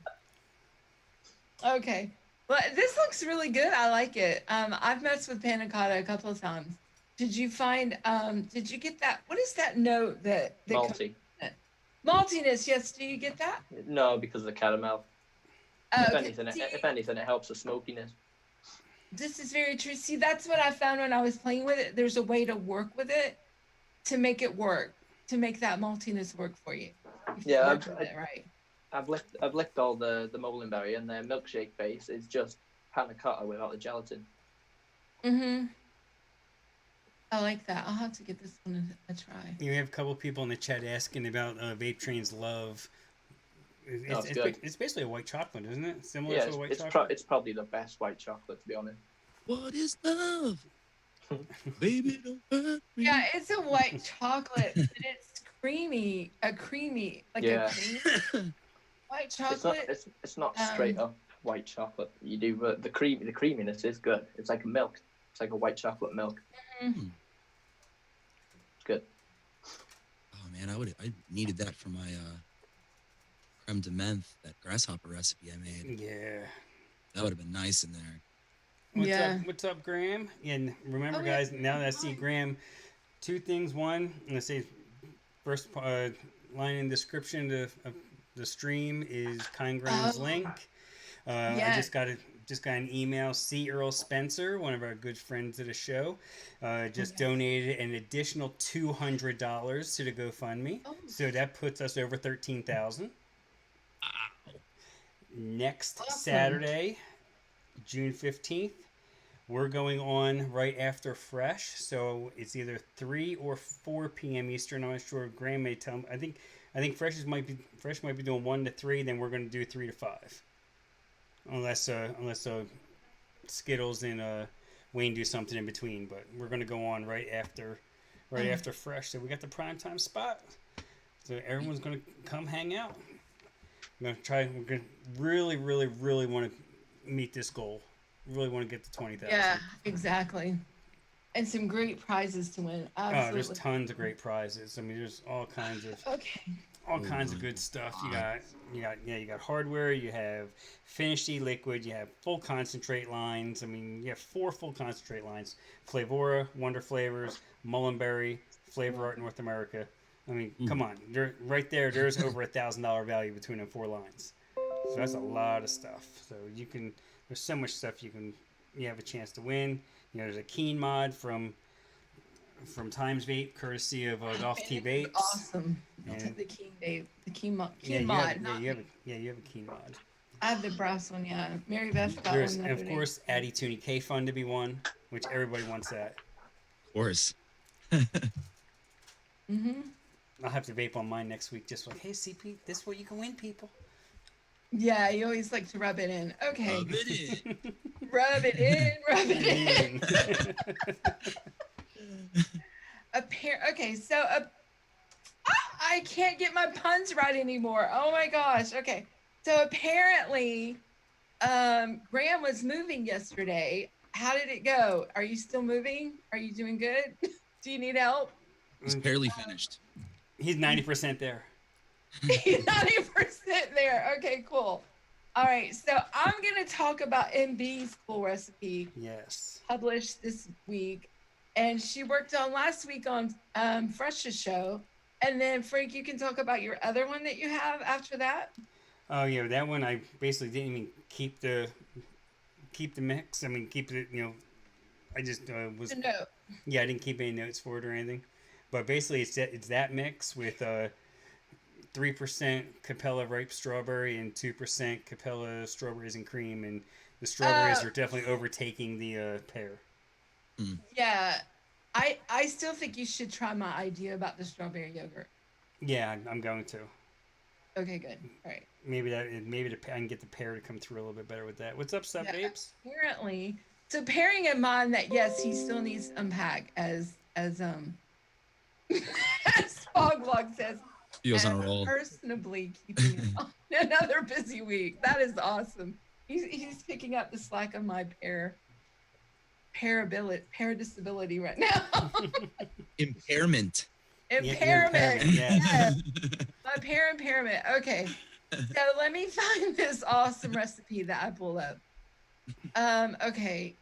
Okay. Well, this looks really good. I like it. I've messed with panna cotta a couple of times. Did you get that? What is that note that Malty. Maltiness, yes. Do you get that? No, because of the caramel. Oh, If okay. anything, it helps the smokiness. This is very true. See, that's what I found when I was playing with it. There's a way to work with it to make it work, to make that maltiness work for you. Yeah, right. I've licked all the mullenberry, and their milkshake base is just panna cotta without the gelatin. Mm-hmm. I like that. I'll have to give this one a try. You have a couple people in the chat asking about Vape Train's Love. It's basically a white chocolate, isn't it? Similar to a white chocolate? It's probably the best white chocolate, to be honest. What is love? Baby, don't hurt me. Yeah, it's a white chocolate, but it's creamy, like a cream. White chocolate. It's not straight up white chocolate. You do the creaminess is good. It's like milk. It's like a white chocolate milk. Mm-hmm. good. Oh man, I needed that for my creme de menthe, that grasshopper recipe I made. Yeah. That would have been nice in there. What's up? Yeah. What's up, Graham? And remember, Oh, yeah. guys, now that I see Graham, two things. One, I'm gonna say first line in the description of the stream is Kind Graham's Oh, link. I yes. just got an email. C. Earl Spencer, one of our good friends of the show, just Yes. donated an additional $200 to the GoFundMe. Oh, So that puts us over 13,000. Next awesome. Saturday, June 15th, we're going on right after Fresh. So it's either 3 or 4 p.m. Eastern. I'm not sure. Graham may tell me. I think Fresh might be doing 1 to 3. Then we're going to do 3 to 5, unless Skittles and Wayne do something in between. But we're going to go on right after Fresh. So we got the primetime spot. So everyone's going to come hang out. We're going to really want to meet this goal. Really want to get to 20,000. Yeah, exactly. And some great prizes to win. Oh, Absolutely. there's tons of great prizes. I mean, there's all kinds of Okay. good stuff. You got hardware. You have finished e-liquid. You have full concentrate lines. I mean, you have 4 full concentrate lines: Flavora, Wonder Flavors, Mullenberry, Flavor Art North America. I mean, come on, right there. There's over $1,000 value between them 4 lines. So that's a lot of stuff. So there's so much stuff you have a chance to win. You know, there's a Keen mod from Times Vape, courtesy of Golf T Vapes. Awesome. And The King Vape. The Keen mod. you have a Keen mod. I have the brass one, yeah. Mary Beth got There's, one. and of course, Addy Toonie K Fun to be won, which everybody wants that. Of course. Mm-hmm. I'll have to vape on mine next week. Just like, hey, CP, this is what you can win, people. Yeah, you always like to rub it in. Okay. Rub it in. Rub it in. Rub it in. Okay, so I can't get my puns right anymore. Oh my gosh. Okay. So apparently, Graham was moving yesterday. How did it go? Are you still moving? Are you doing good? Do you need help? He's barely finished. He's 90% there. He's 90% there. Okay, cool. All right, so I'm gonna talk about MB's cool recipe Yes. published this week, and she worked on last week on Fresh's show. And then Frank, you can talk about your other one that you have after that. Oh yeah, that one I basically didn't even keep the mix. I mean, keep it. You know, I just was. No. Yeah, I didn't keep any notes for it or anything. But basically, it's that mix with 3% Capella ripe strawberry and 2% Capella strawberries and cream, and the strawberries are definitely overtaking the pear. Yeah, I still think you should try my idea about the strawberry yogurt. Yeah, I'm going to. Okay, good. All right. Maybe I can get the pear to come through a little bit better with that. What's up, Sub Babes? Apparently, so bearing in mind that yes, he still needs to unpack as as Foglog says. He was on a roll. Personally keeping on another busy week. That is awesome. He's picking up the slack of my pear disability right now. Impairment. Impairment. Yeah. Yes. My pear impairment. Okay. So let me find this awesome recipe that I pulled up. Okay.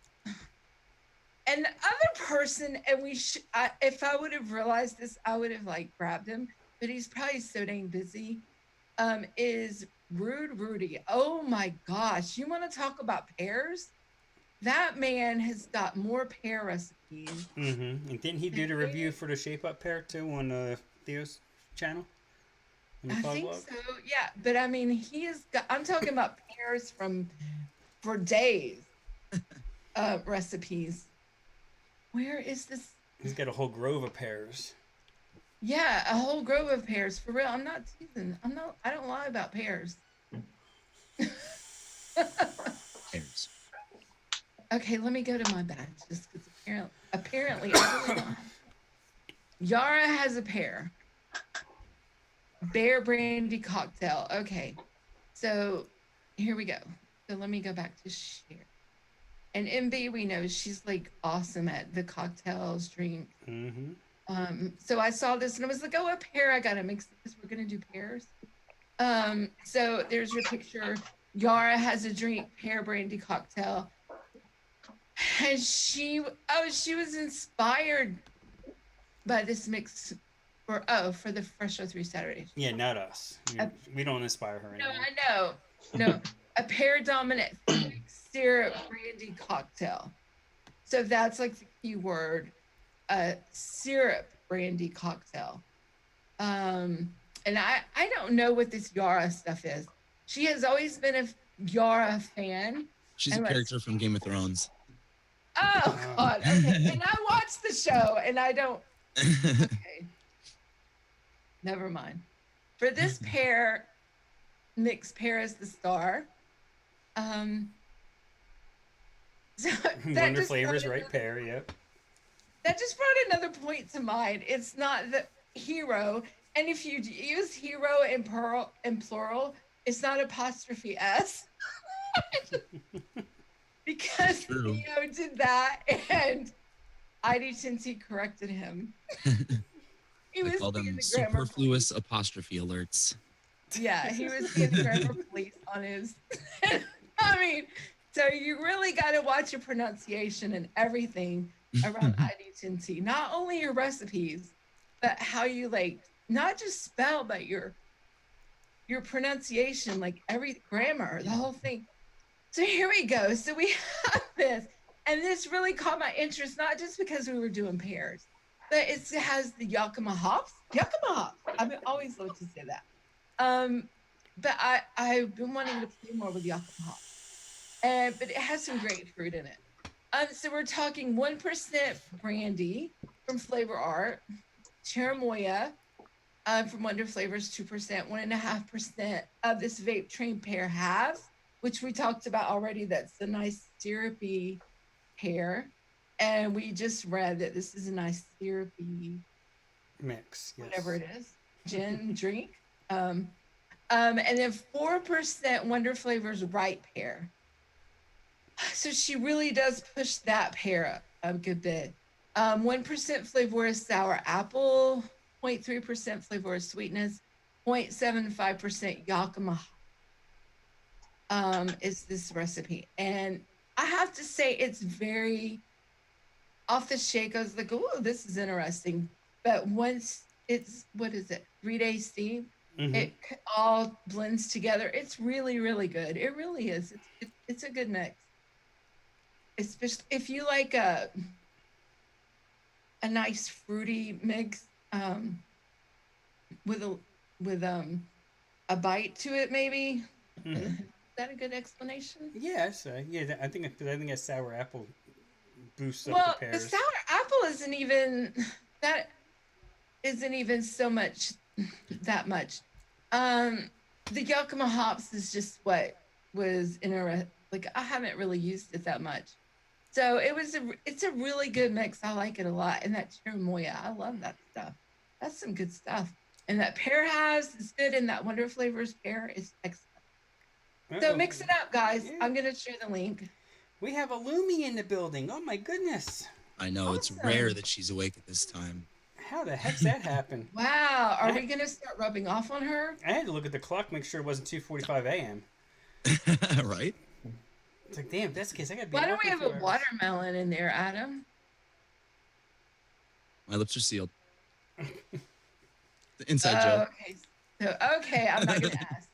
And the other person, and if I would have realized this, I would have like grabbed him, but he's probably so dang busy. Is Rude Rudy. Oh my gosh. You want to talk about pears? That man has got more pear recipes. Mm-hmm. And didn't he do the review for the Shape Up pear too on Theo's channel? I think so. Yeah, but I mean, he has got. I'm talking about pears for days. Recipes. Where is this? He's got a whole grove of pears. Yeah, a whole grove of pears. For real. I'm not teasing. I don't lie about pears. Pears. Okay, let me go to my badge. Just because apparently I really don't. Yara has a pear. Bear brandy cocktail. Okay, so here we go. So let me go back to share. And MB, we know she's like awesome at the cocktails, drink. Mm-hmm. So I saw this and I was like, oh, a pear. I gotta mix this. We're gonna do pears. So there's your picture. Yara has a drink, pear brandy cocktail. And she was inspired by this mix for the Fresh Show 3 Saturdays. Yeah, not us. We don't inspire her No, anymore. I know. No, a pear dominant syrup brandy cocktail. So that's like the key word, a syrup brandy cocktail. And I don't know what this Yara stuff is. She has always been a Yara fan. She's a And character from Game of Thrones. Oh God. Okay. And I watched the show and I don't okay. Never mind. For this pair, Nick's Pear is the star. So Wonder Flavors, right? Pear, yep. That just brought another point to mind. It's not the hero, and if you use hero in plural, it's not apostrophe s. Because True. Theo did that, and ID Tinty corrected him. He I was call being them the grammar superfluous apostrophe alerts. Yeah, he was being the grammar police on his. I mean, so you really got to watch your pronunciation and everything around ID Tinty. Not only your recipes, but how you like not just spell, but your pronunciation, like every grammar, the whole thing. So here we go. So we have this, and this really caught my interest, not just because we were doing pears, but it has the Yakima hops. Yakima hops. I've always loved to say that. But I've been wanting to play more with Yakima hops, but it has some grapefruit in it. So we're talking 1% brandy from Flavor Art, Cherimoya from Wonder Flavors 2%, 1.5% of this vape train pear has, which we talked about already. That's a nice syrupy pear, and we just read that this is a nice syrupy Mix, yes. whatever it is, gin drink. And then 4% Wonder Flavors ripe pear. So she really does push that pear up a good bit. 1% flavor is sour apple, 0.3% flavor is sweetness, 0.75% Yakima is this recipe. And I have to say it's very off the shake. I was like, oh, this is interesting. But once it's, what is it, 3-day steam, it all blends together. It's really, really good. It really is. It's a good mix. Especially if you like a nice fruity mix with a bite to it, maybe. Is that a good explanation? Yes, yeah. I think a sour apple boosts up Well, the the pears. sour apple isn't even so much that much. The Yakima hops is just what was interesting. Like I haven't really used it that much. So it's a really good mix. I like it a lot. And that cherimoya, I love that stuff. That's some good stuff. And that pear has is good, and that Wonder Flavors pear is excellent. So mix it up, guys. Yeah. I'm gonna share the link. We have a Lumi in the building. Oh my goodness. I know, awesome. It's rare that she's awake at this time. How the heck's that happen? Wow. Are we gonna start rubbing off on her? I had to look at the clock, make sure it wasn't 2:45 a.m. Right? It's like, damn, that's the case. I gotta be. Why don't we have a watermelon in there, Adam? My lips are sealed. The inside joke. Okay, I'm not gonna ask.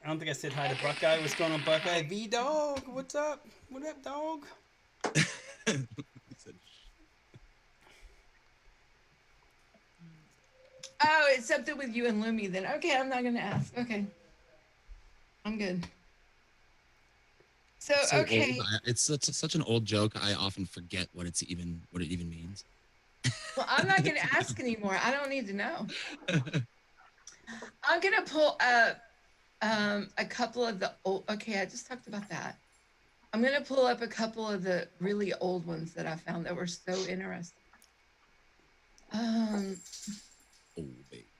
I don't think I said hi to Buckeye. What's going on, Buckeye? V Dog, what's up? What up, dog? Oh, it's something with you and Lumi then. Okay, I'm not gonna ask. Okay. I'm good. So okay. Old. It's such an old joke. I often forget what it even means. Well, I'm not gonna ask anymore. I don't need to know. I'm gonna pull up a couple of the old. Okay, I just talked about that. I'm gonna pull up a couple of the really old ones that I found that were so interesting.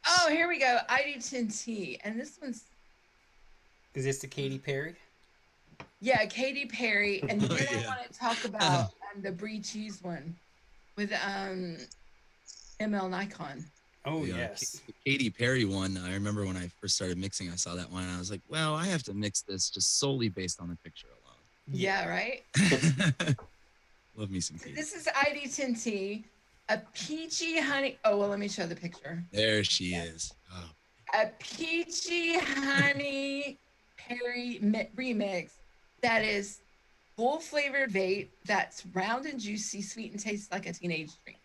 Oh, here we go. ID10T, and this one's. Is this the Katy Perry? Yeah, Katy Perry, and then I want to talk about the brie cheese one with ML Nikon. Oh The, yes. the Katy Perry one. I remember when I first started mixing, I saw that one, and I was like, "Well, I have to mix this just solely based on the picture Yeah, right. alone." Love me some So Katy. this is ID10T, a peachy honey. Oh well, let me show the picture. There she is. Oh, A peachy honey Perry remix that is full flavored vape that's round and juicy, sweet, and tastes like a teenage dream.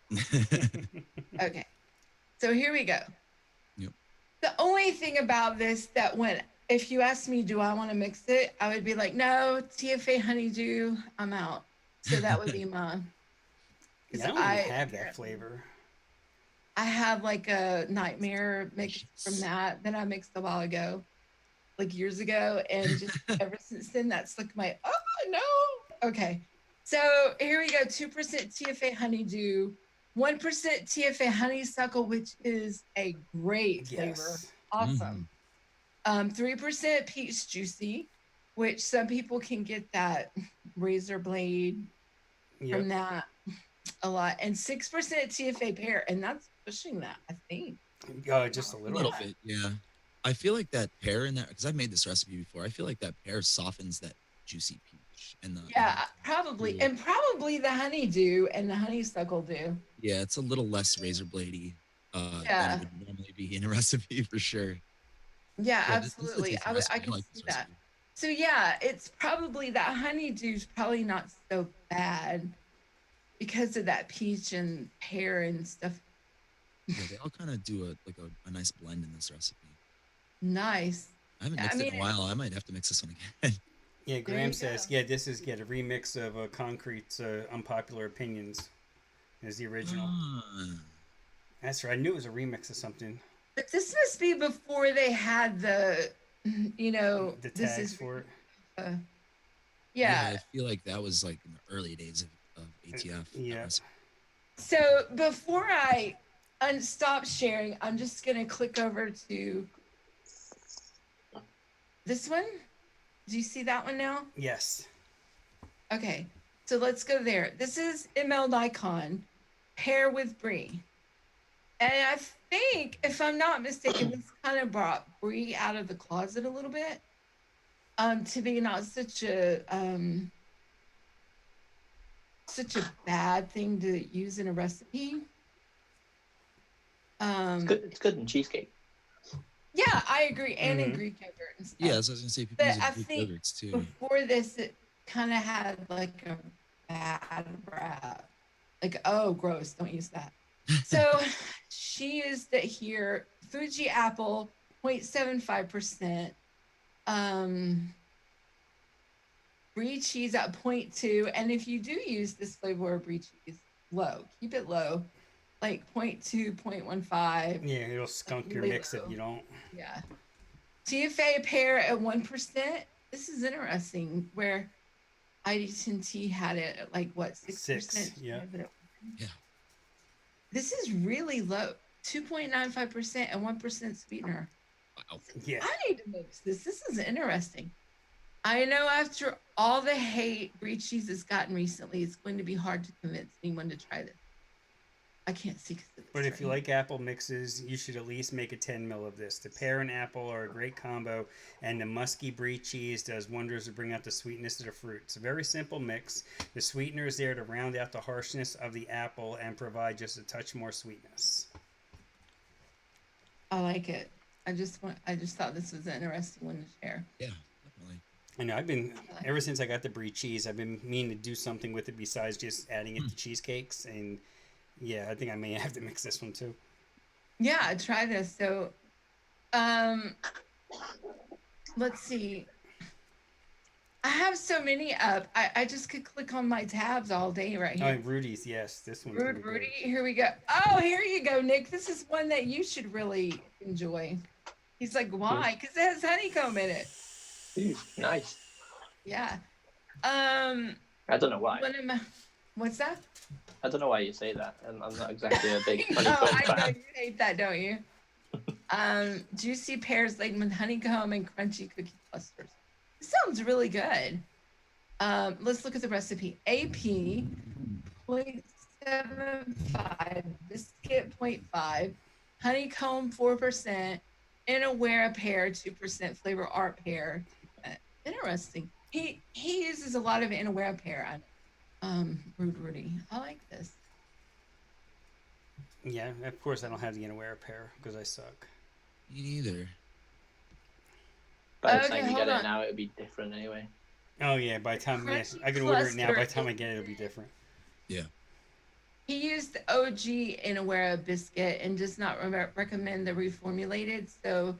Okay, so here we go. Yep. The only thing about this that when if you ask me, do I want to mix it? I would be like, no, TFA honeydew, I'm out. So that would be mine. Yeah, 'Cause I don't even have that flavor. I have like a nightmare mix from that I mixed a while ago, like years ago, and just ever since then, that's like my no. Okay, so here we go. 2% TFA honeydew, 1% TFA honeysuckle, which is a great flavor, Yes. awesome. 3% peach juicy, which some people can get that razor blade Yep. from that a lot, and 6% TFA pear, and that's pushing that, I think. Just a a little. little bit, yeah. I feel like that pear in that, because I've made this recipe before. I feel like that pear softens that juicy peach and the Yeah, probably, little, and probably the honeydew and the honeysuckle do. yeah, it's a little less razor bladey than it Yeah, would normally be in a recipe for sure. yeah, Yeah, this is a absolutely. tasty I recipe. I can like see this that. recipe. So yeah, it's probably that honeydew's probably not so bad because of that peach and pear and stuff. Yeah, they all kind of do a nice blend in this recipe. Nice. I haven't I mixed it mean, in a while. I might have to mix this one again. Yeah, there Graham you go. says, yeah, this is a remix of Concrete's Unpopular Opinions as the original. Ah, That's right. I knew it was a remix of something. But this must be before they had the, The this tags is, for it. uh, yeah, yeah. I feel like that was like in the early days of ATF. that Yeah. recipe. So before I stop sharing, I'm just going to click over to this one. Do you see that one now? Yes. Okay. So let's go there. This is ML Nikon, pair with Brie. And I think, if I'm not mistaken, this kind of brought Brie out of the closet a little bit. To be not such a bad thing to use in a recipe. It's good in cheesecake. Yeah, I agree, and in Mhm. Greek yogurt and stuff. Yeah, as I was gonna say, people But use it I in Greek think yogurts too. before this, it kind of had like a bad rap. Like, oh, gross, don't use that. So she used it here. Fuji apple, 0.75%. Brie cheese at 0.2. And if you do use this flavor of brie cheese, low, keep it low, like 0.2, 0.15. Yeah, it'll skunk your really mix if low. you don't. Yeah. TFA pear at 1%. This is interesting where ID10T had it at like what, 6%? 6, yeah. Yeah. This is really low. 2.95% and 1% sweetener. Wow. Yeah. I need to mix this. This is interesting. I know after all the hate brie cheese has gotten recently, it's going to be hard to convince anyone to try this. I can't see because of this. But if you right like apple mixes, you should at least make a 10 mil of this. The pear and apple are a great combo, and the musky brie cheese does wonders to bring out the sweetness of the fruit. It's a very simple mix. The sweetener is there to round out the harshness of the apple and provide just a touch more sweetness. I like it. I just thought this was an interesting one to share. Yeah, definitely. I know ever since I got the brie cheese, I've been meaning to do something with it besides just adding it to cheesecakes. And yeah, I think I may have to mix this one too. Yeah, try this. So, let's see. I have so many up. I just could click on my tabs all day right Oh, here. Rudy's, yes, this one's gonna be good. Rudy, here we go. Oh, here you go, Nick. This is one that you should really enjoy. He's like, why? Because it has honeycomb in it. Ooh, nice. Yeah. I don't know why. What's that? I don't know why you say that. I'm not exactly a big No, honeycomb I know fan. you hate that, don't you? Juicy pears laden with honeycomb and crunchy cookie clusters. This sounds really good. Let's look at the recipe. AP 0.75, biscuit 0.5, honeycomb 4%, Inawera pear 2%, flavor art pear 2%. Interesting. He uses a lot of Inawera pear on it. Rude Rudy. I like this. Yeah, of course I don't have the Inawera pair because I suck. Me neither. By the Okay, time you hold get it on. now, it'll be different anyway. Oh yeah, by the time Crunchy I can order it now. By the cluster time I get it, it'll be different. Yeah. He used the OG Inawera biscuit and does not recommend the reformulated. So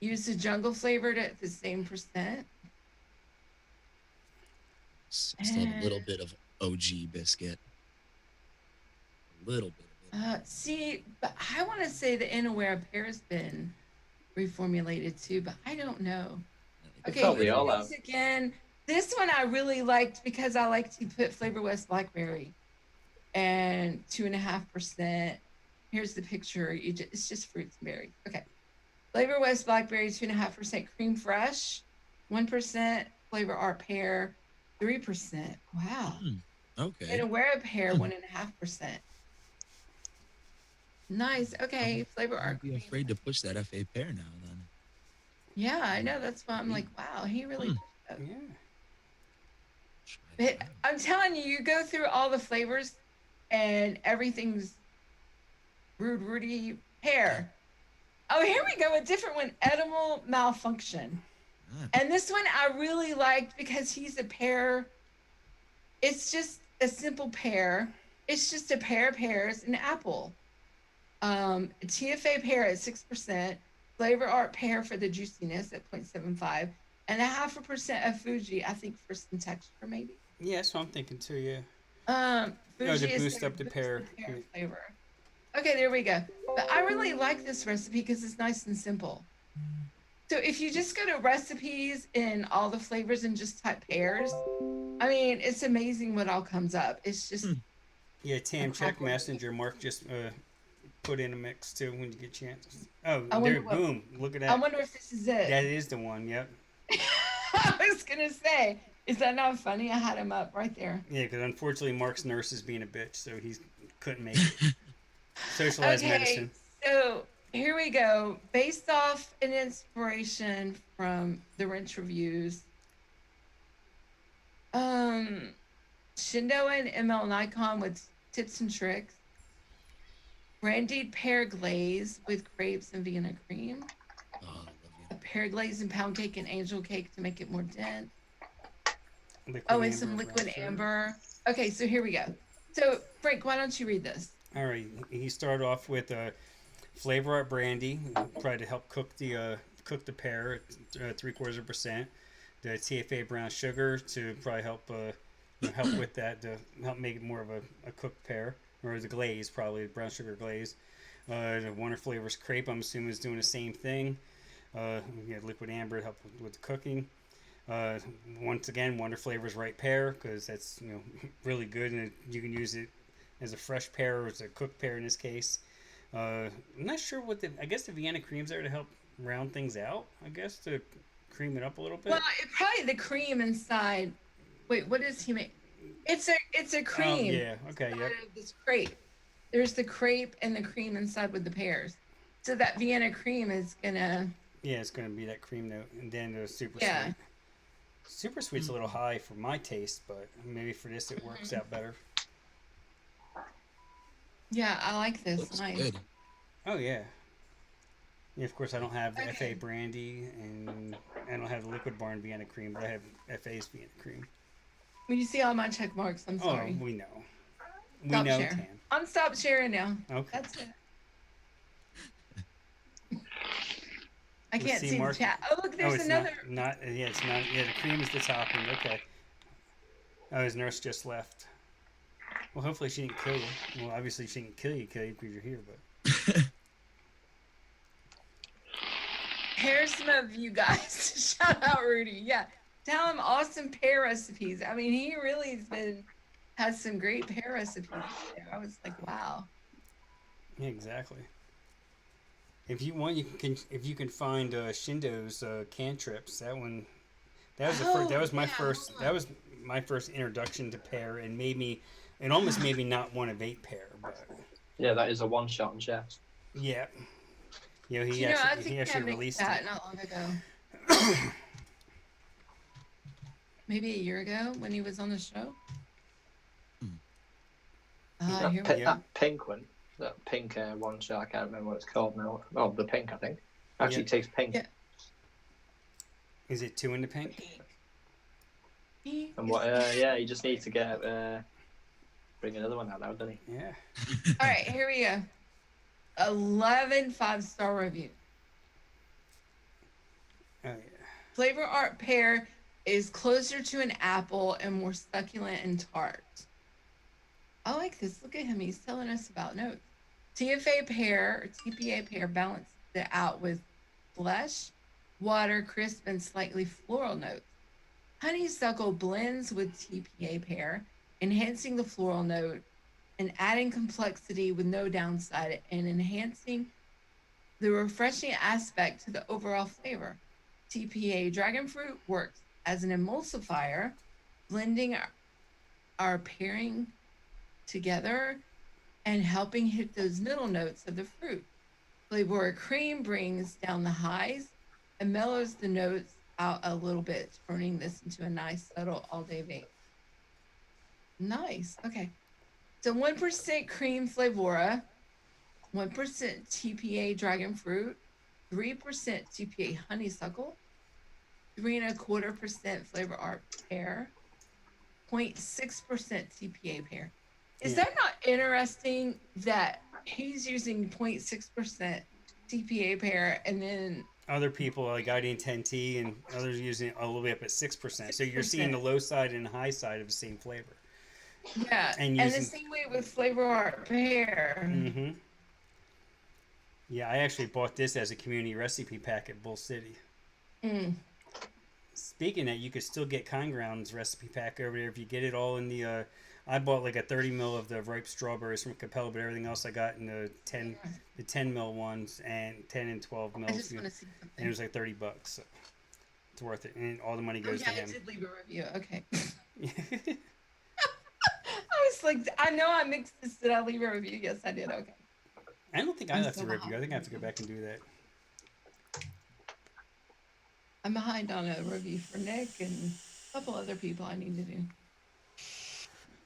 use the jungle flavored at the same percent. Still a little bit of OG biscuit. A little bit of it. See, but I want to say the Inawera pear has been reformulated too, but I don't know. Okay, probably here all it is have. again. This one I really liked because I like to put Flavor West Blackberry and 2.5%. Here's the picture. It's just fruits and berries. Okay. Flavor West Blackberry, 2.5%. Cream Fresh, 1%. Flavor Art Pear, 3%. Wow. Okay. Inawera Pear, 1.5%. Nice. Okay. Flavor I'd Art be Cream. afraid to push that FA pair now then. Yeah, I know. That's why I'm like, wow, he really pushed that. Yeah. Try But that. I'm telling you, you go through all the flavors and everything's Rude Rudy pear. Oh, here we go. A different one. Edible Malfunction. Ah, And this one I really liked because he's a pear. It's just a simple pear. It's just a pair of pears and apple. TFA pear at 6%. Flavor Art pear for the juiciness at 0.75. And 0.5% of Fuji, I think, for some texture, maybe. Yeah, that's what I'm thinking too. Yeah. Fuji to is boost their up the pear. flavor. Okay, there we go. But I really like this recipe because it's nice and simple. So if you just go to recipes in all the flavors and just type pears, I mean, it's amazing what all comes up. It's just Yeah, Tam, check couple of Messenger. Mark just put in a mix too when you get a chance. Oh, I there, wonder what boom! Look at I that. wonder if this is it. That is the one. Yep. I was gonna say, is that not funny? I had him up right there. Yeah, because unfortunately Mark's nurse is being a bitch, so he couldn't make it. Socialized Okay, medicine. so here we go. Based off an inspiration from the Wrench reviews, Shindo and ML Nikon with tips and tricks. Brandied pear glaze with grapes and Vienna cream. oh, I love A you. pear glaze and pound cake and angel cake to make it more dense. Liquid Oh, and amber, some brown liquid sugar. amber. Okay, so here we go. So Frank, why don't you read this? All right. He started off with flavor art brandy, probably to help cook the pear at 3/4%. The TFA brown sugar to probably help with that to help make it more of a cooked pear, or the glaze, probably brown sugar glaze. The Wonder Flavors crepe, I'm assuming, is doing the same thing. You have liquid amber to help with the cooking. Once again, Wonder Flavors right pear, because that's really good, and you can use it as a fresh pear or as a cooked pear in this case. I'm not sure what I guess the Vienna cream's there to help round things out. I guess to cream it up a little bit. Well, probably the cream inside. Wait, what does he make? It's a Oh cream. yeah. Okay. Inside Yep. of this crepe. There's the crepe and the cream inside with the pears. So that Vienna cream is gonna. Yeah, it's gonna be that cream note, and then the super Yeah. sweet. Super sweet's a little high for my taste, but maybe for this it works out better. Yeah, I like this. Looks Nice. good. Oh yeah. Yeah, of course I don't have the Okay. FA brandy, and I don't have the Liquid Barn Vienna cream, but I have FA's Vienna cream. When you see all my check marks, I'm sorry. Oh, we know. We Stop know, sharing. Tam. I'm stop sharing now. Okay. That's it. I Let's can't see, see Mark. the chat. Oh, look, there's it's another. not. Yeah, it's not. Yeah, the cream is the topping. Okay. Oh, his nurse just left. Well, hopefully she didn't kill you. Well, obviously she didn't kill you because you're here, but. Here's some of you guys. Shout out Rudy. Yeah. Tell him awesome pear recipes. I mean, he really has some great pear recipes there. I was like, wow. Yeah, exactly. If you want, if you can find Shindo's cantrips. That one, that was the first. That was my yeah, first. hold That on. was my first introduction to pear, and made me It almost made me not want a vape Pear, but Yeah, that is a one shot on chefs. yeah. You know, I he think I actually mixed released that it. not long ago. Maybe a year ago when he was on the show. Hmm. Here we Yeah. go. That pink one, that pink one shot, I can't remember what it's called now. Oh, the pink, I think. Actually, Yeah. tastes pink. Yeah. Is it 2 in the pink? And what? Yeah, you just need to get bring another one out now, doesn't he? Yeah. All right, here we go. 11 5-star review. Oh yeah. Flavor Art Pear is closer to an apple and more succulent and tart. I like this. Look at him. He's telling us about notes. TFA pear or TPA pear balances it out with flesh, water, crisp, and slightly floral notes. Honeysuckle blends with TPA pear, enhancing the floral note and adding complexity with no downside and enhancing the refreshing aspect to the overall flavor. TPA dragon fruit works as an emulsifier, blending our pairing together and helping hit those middle notes of the fruit. Flavor cream brings down the highs and mellows the notes out a little bit, turning this into a nice, subtle all day vape. Nice. Okay. So 1% cream flavora, 1% TPA dragon fruit, 3% TPA honeysuckle, 3.25% flavor art pear, 0.6% TPA pear. Is Yeah. that not interesting that he's using 0.6% TPA pear and then Other people like ID10T and others using it all the way up at 6%. So you're seeing the 6%? low side and high side of the same flavor. Yeah, And and the using same way with flavor art pear. mm-hmm. Yeah, I actually bought this as a community recipe pack at Bull City. Mm. Speaking of that, you could still get Kind Ground's recipe pack over there if you get it all in the. I bought like a 30 mil of the ripe strawberries from Capella, but everything else I got in the 10 mil ones and 10 and 12 I mils. just want to see And it something. was like $30, so it's worth it, and all the money Oh goes yeah, to I him. did leave a review. Okay. I was like, I know I mixed this. Did I leave a review? Yes, I did. Okay. I don't think I I'm left so a review. I think I have to go behind. back and do that. I'm behind on a review for Nick and a couple other people I need to do.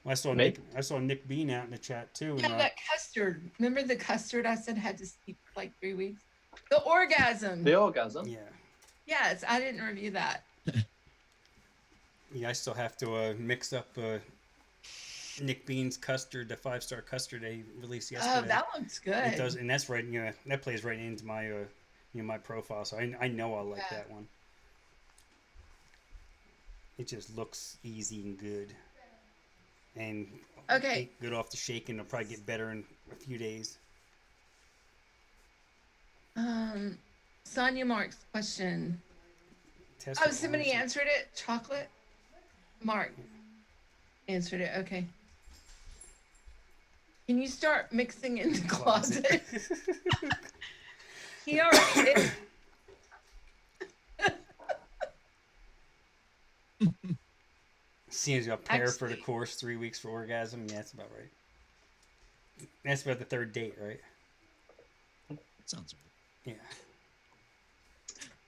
Well, Me? I saw Nick Bean out in the chat too, and Yeah, that custard. Remember the custard I said had to steep for like 3 weeks? The orgasm. The orgasm. yeah, Yes, I didn't review that. I still have to mix up Nick Bean's custard, the 5-star custard they released Oh, yesterday. that looks good. It does, and that's right. That plays right into my my profile, so I know I'll like Yeah. that one. It just looks easy and good, and Okay. good off the shake, and it'll probably get better in a few days. Sonia Mark's question. Test Oh, for somebody orange. answered it. Chocolate. Mark answered it. Okay. Can you start mixing in the closet? He already did. Seems a pair for the Actually- course, 3 weeks for orgasm. Yeah, that's about right. That's about the third date, right? Sounds Yeah.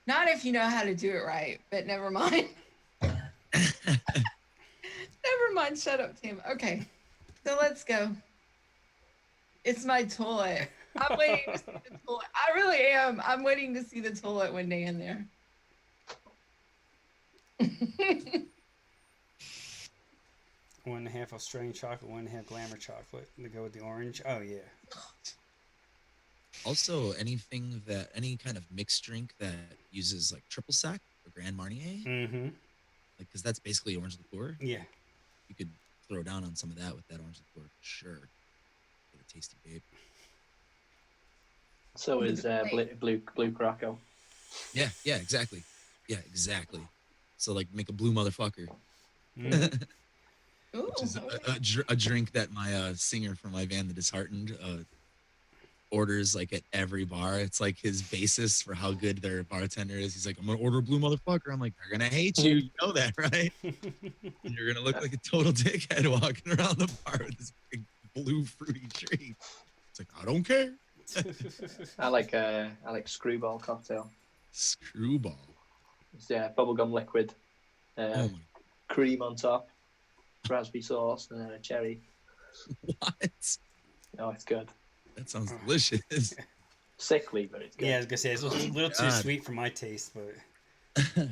Not if you know how to do it right, but never mind. right. Never mind. Shut up, Tim. Okay. So let's go. It's my toilet. I'm waiting to see the toilet. I really am. I'm waiting to see the toilet one day in there. 1.5 Australian chocolate, 1.5 Glamour chocolate to go with the orange. Oh yeah. Also, any kind of mixed drink that uses like triple sec or Grand Marnier, Mm-hmm. like because that's basically orange liqueur. Yeah. You could throw down on some of that with that orange liqueur for sure. Get a tasty vape. So is blue Krakow. Yeah, exactly. Yeah, exactly. So like make a blue motherfucker, Mhm. Ooh, which is okay. a drink that my singer from my band, The Disheartened, orders like at every bar. It's like his basis for how good their bartender is. He's like, I'm gonna order a blue motherfucker. I'm like, they're gonna hate you. You know that, right? And you're gonna look like a total dickhead walking around the bar with this big blue fruity treat. It's like, I don't care. I like screwball cocktail. Screwball. It's bubblegum liquid, Oh my, cream on top, raspberry sauce, and then a cherry. what? Oh, it's good. That sounds delicious. Sickly, but it's good. Yeah, I was gonna say it's a little too God. sweet for my taste, but I might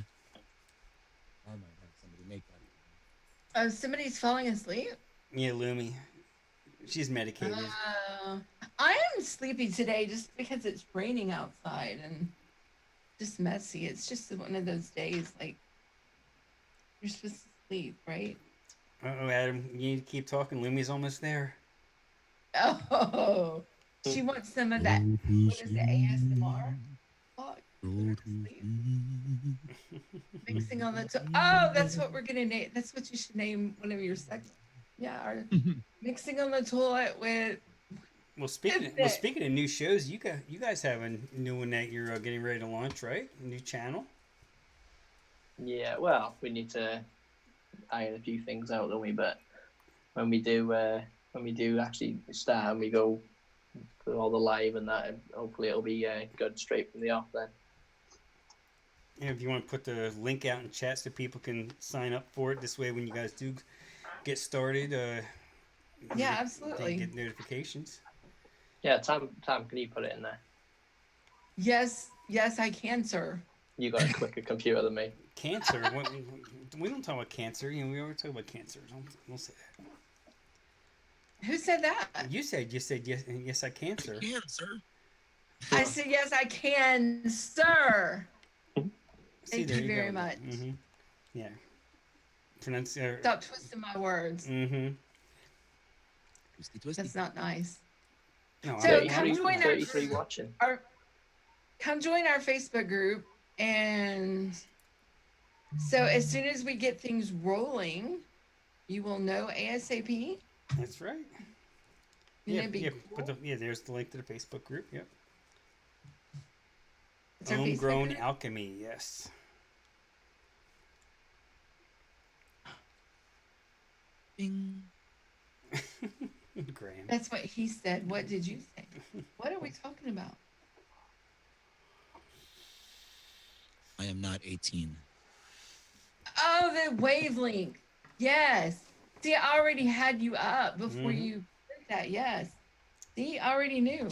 have somebody make that. Oh, somebody's falling asleep. yeah, Lumi, she's medicated. I am sleepy today just because it's raining outside and just messy. It's just one of those days like you're supposed to sleep, right? Uh-oh, Adam, you need to keep talking. Lumi's almost there. Oh, she wants some of that. What is it, ASMR? Oh, Go to sleep. sleep. Mixing on the oh, that's what we're gonna name. That's what you should name one of your segments. Yeah, our mixing on the toilet with. Speaking of new shows, you guys have a new one that you're getting ready to launch, right? A new channel. Yeah, well, we need to iron a few things out, don't we? But when we do actually start and we go for all the live and that, hopefully it'll be good straight from the off then. Yeah, if you want to put the link out in chat so people can sign up for it, this way when you guys do get started, Yeah, they absolutely. get notifications. Yeah, Tom, can you put it in there? Yes, I can, sir. You got a quicker computer than me. Cancer. We don't talk about cancer. You know, we always talk about cancer. Don't say that. Who said that? You said yes, I can, sir. Yeah, sir. I said yes, I can, sir. See, Thank there you very go. much. Mm-hmm. Yeah. Stop twisting my words. Mm-hmm. Twisty, twisty. That's not nice. No, So I- come join our 33 watching. Come join our Facebook group, and so as soon as we get things rolling, you will know ASAP. That's right. Wouldn't it be Yeah. cool? There's the link to the Facebook group. Yep. It's our Facebook Homegrown group? alchemy. Yes. Bing. Graham. That's what he said. What did you say? What are we talking about? I am not 18. Oh, the wavelength. Yes. See, I already had you up before Mhm. you did that. Yes. See, I already knew.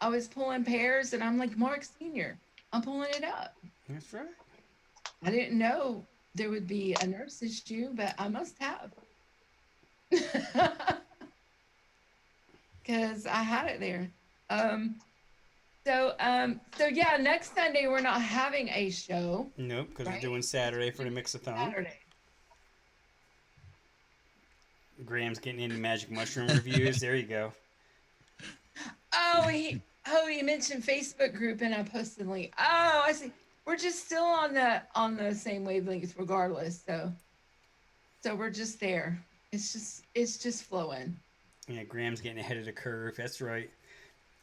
I was pulling pairs, and I'm like, Mark Sr., I'm pulling it up. That's right. I didn't know there would be a nurse issue, but I must have. Because I had it there. So yeah, next Sunday we're not having a show. Nope, because Right? we're doing Saturday for the Mixathon. Saturday. Graham's getting into magic mushroom reviews. There you go. Oh, he mentioned Facebook group, and I posted the link. Oh, I see. We're just still on the same wavelength regardless. So we're just there. It's just flowing. Yeah, Graham's getting ahead of the curve. That's right.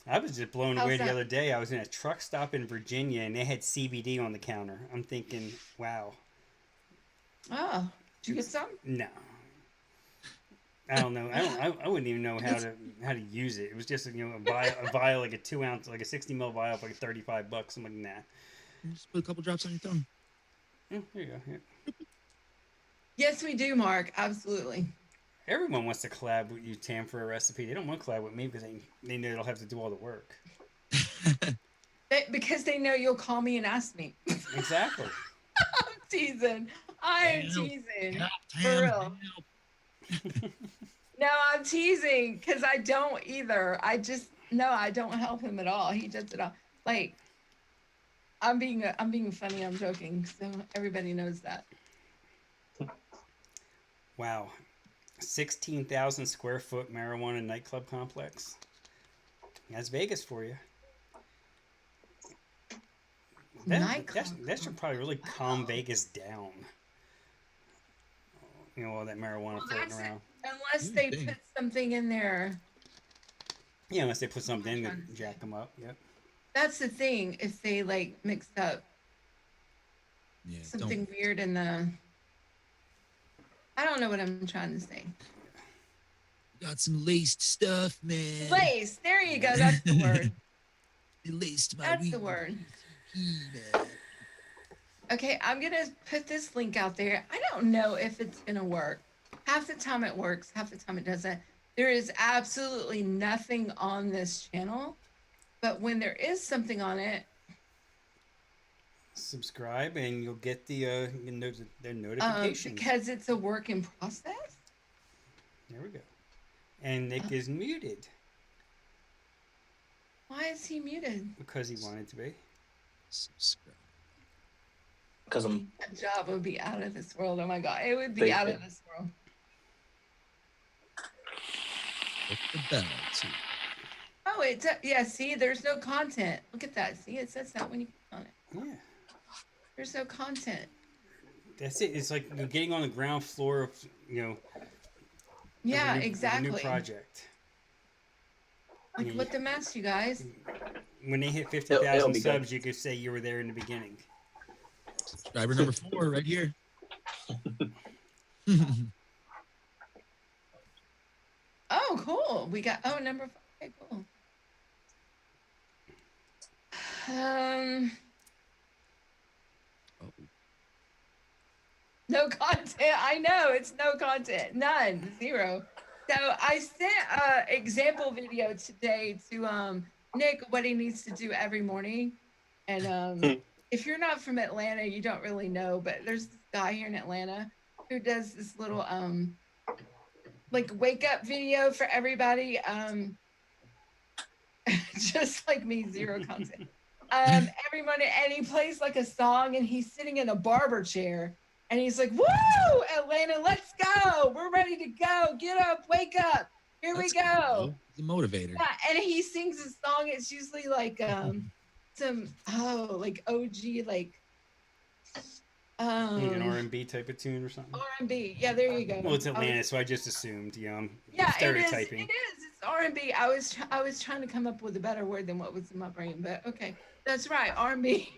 I was just blown How's away the that? other day. I was in a truck stop in Virginia, and they had CBD on the counter. I'm thinking, wow. Oh, did you get some? No. I don't know. I wouldn't even know how to use it. It was just a vial like a 2 ounce, like a 60 ml vial for like $35. I'm like, nah. Just put a couple drops on your tongue. There you go. Yeah. Yes, we do, Mark. Absolutely. Everyone wants to collab with you, Tam, for a recipe. They don't want to collab with me because they know they'll have to do all the work. Because they know you'll call me and ask me. Exactly. I'm teasing. I am Help. teasing. Help, For Tam, real. help. No, I'm teasing because I don't either. I don't help him at all. He does it all. Like, I'm being funny. I'm joking. So everybody knows that. Wow. 16,000 square foot marijuana nightclub complex. That's Vegas for you. That should probably really calm Vegas down. All that marijuana floating around. Unless they put something in there Yeah, unless they put something in to trying to jack say. them up. Yep. That's the thing. If they like mixed up Yeah, don't. something weird in the, I don't know what I'm trying to say. Got some laced stuff, man. Lace. There you go. That's the word. They laced my That's the weed with word. PCP, man. Okay, I'm gonna put this link out there. I don't know if it's gonna work. Half the time it works, half the time it doesn't. There is absolutely nothing on this channel, but when there is something on it, Subscribe and you'll get their notifications. because it's a work in process. There we go. And Uh, Nick is muted why is he muted? because he wanted to be. Subscribe. Because I'm That job would be out of this world. Oh my god, it would be Thank out you. of this world. Click the bell too. Oh, yeah. See, there's no content. Look at that. See, it says that when you click on it. Yeah. There's no content. That's it. It's like you're getting on the ground floor of, Yeah, of a exactly. new project. Like, Yeah. what the mess, you guys? When they hit It'll 50,000 be subs, good. you could say you were there in the beginning. Subscriber number 4 right here. Oh, cool. We got number 5. Okay, cool. Oh, No content. I know it's no content. None. Zero. So I sent a example video today to Nick what he needs to do every morning. And if you're not from Atlanta, you don't really know, but there's this guy here in Atlanta who does this little like wake up video for everybody. Just like me, zero content. Every morning, and he plays like a song, and he's sitting in a barber chair, and he's like, "Woo, Atlanta, let's go! We're ready to go! Get up, wake up! Here that's we cool, go!" though. He's a motivator. Yeah, and he sings a song. It's usually like some like OG like An um R&B type of tune or something. R&B. Yeah, there you go. Well, it's Atlanta, so I just assumed. I'm Yeah, it is. stereotyping. It is. It's R&B. I was trying to come up with a better word than what was in my brain, but okay, that's right, R&B.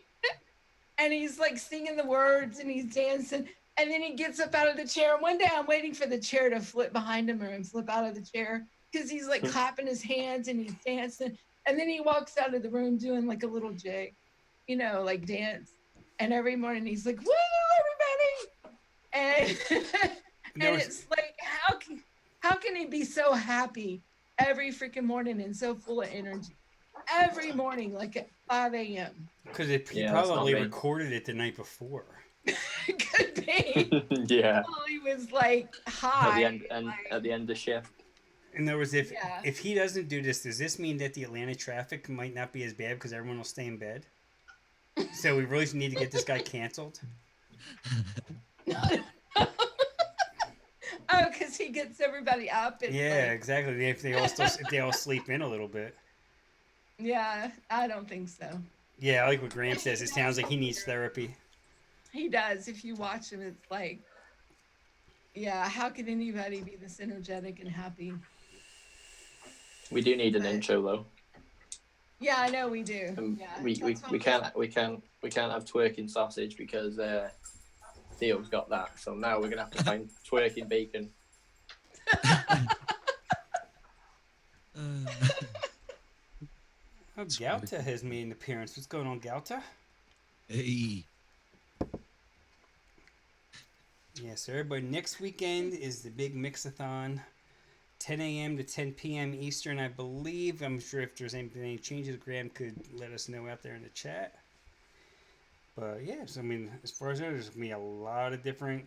And he's like singing the words and he's dancing, and then he gets up out of the chair. And one day I'm waiting for the chair to flip behind him or flip out of the chair because he's like clapping his hands and he's dancing, and then he walks out of the room doing like a little jig, like dance. And every morning he's like, "Woo, everybody!" And and it's like, how can he be so happy every freaking morning and so full of energy every morning, like at 5 a.m.? Because he Yeah, that's not probably me. recorded it the night before. Could be. yeah. Well, he was like high. At the end of shift. In other words, Yeah. if he doesn't do this, does this mean that the Atlanta traffic might not be as bad because everyone will stay in bed? So we really need to get this guy canceled. Oh, because he gets everybody up. And Yeah, like, exactly. If they all sleep in a little bit. yeah, I don't think so. Yeah, I like what Graham says. It sounds like he needs therapy. He does. If you watch him, it's like, yeah, how can anybody be this energetic and happy? We do need an But- intro though. Yeah, I know we do. Yeah, we that's what can't have twerking sausage because Theo's got that. So now we're gonna have to find twerking bacon. Oh, Gauta has made an appearance. What's going on, Gauta? Hey, Yeah, so everybody, next weekend is the big Mixathon, 10 a.m. to 10 p.m. Eastern, I believe. I'm sure if there's any changes, Graham could let us know out there in the chat. But yeah, so I mean, as far as I know, there's gonna be a lot of different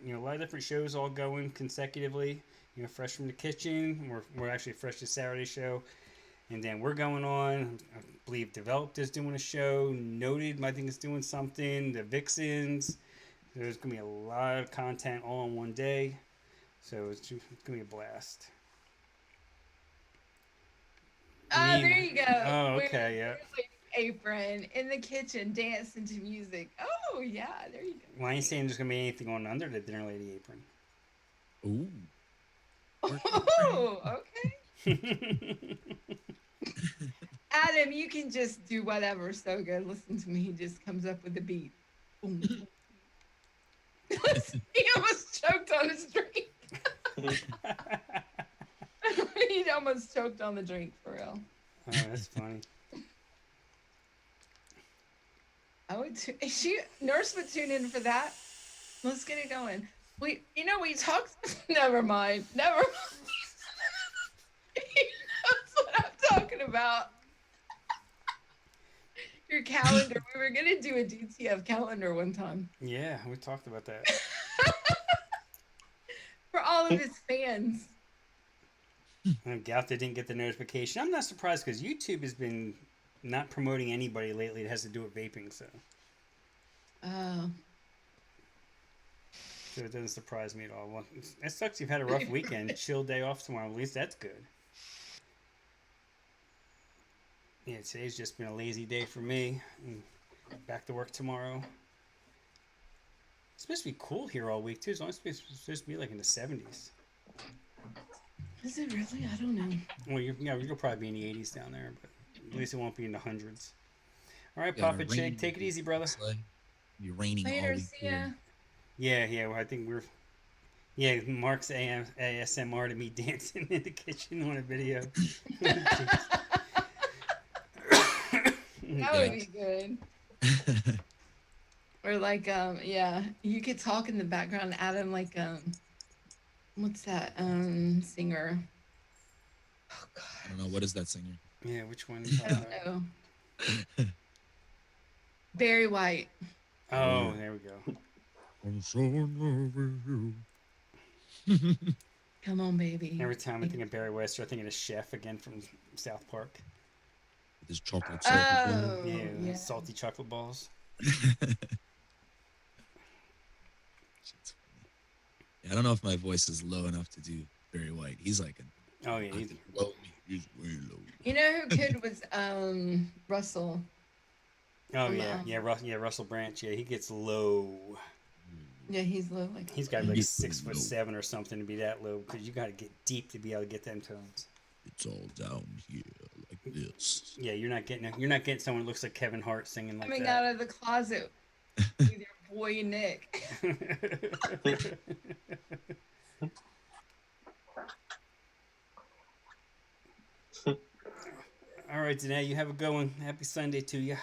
shows all going consecutively. Fresh from the kitchen. We're actually fresh to Saturday show, and then we're going on. I believe Developed is doing a show. Noted, I think, is doing something. The Vixens. There's gonna be a lot of content all in one day, so it's gonna be a blast. Oh, there you go. Oh, We're- okay, yeah. we're like Apron in the kitchen dancing to music. Oh yeah, there you go. Well, I ain't saying there's gonna be anything on under the dinner lady apron. ooh, Oh, okay. Adam, you can just do whatever so good. Listen to me. He just comes up with the beat. Boom. He almost choked on his drink. He almost choked on the drink for real. Oh, that's funny. I would. Nurse would tune in for that. Let's get it going. We talked. Never mind. Never mind. He knows what I'm talking about. Your calendar. We were gonna do a DTF calendar one time Yeah, we talked about that. for all of his fans. I'm glad they didn't get the notification. I'm not surprised because YouTube has been not promoting anybody lately that has to do with vaping, so Oh. it doesn't surprise me at all. Well, it sucks you've had a rough weekend. Chill day off tomorrow. At least that's good. Yeah, today's just been a lazy day for me. Back to work tomorrow. It's supposed to be cool here all week too. It's only supposed to be like in the 70s. Is it really? I don't know. Well, you'll probably be in the 80s down there, but at least it won't be in the hundreds. All right, Yeah, Papa rain- Jake, take it easy, brother. It's like be raining all Later, week see ya. here. Yeah. Well, I think we're. Yeah, Mark's ASMR to me dancing in the kitchen on a video. That would be good. Or like, yeah, you could talk in the background, Adam, like, what's that, singer? Oh, I God. don't know, what is that singer? Yeah, which one? I don't know. Barry White. Oh, there we go. I'm so in love with you. Come on, baby. Every time I think of Barry West, I think of the chef again from South Park. With his chocolate Oh, Yeah, yeah. salty chocolate balls. Yeah, I don't know if my voice is low enough to do Barry White. He's like Oh yeah, he's way low. You know who could was Russell. oh yeah, Russell Branch. Yeah, he gets low. Yeah, he's low like He's got like He's 6'7" or something to be that low because you got to get deep to be able to get them tones. It's all down here like this. Yeah, you're not getting someone who looks like Kevin Hart singing like coming that. out of the closet with your boy Nick. All right, Danae, you have a good one. Happy Sunday to you.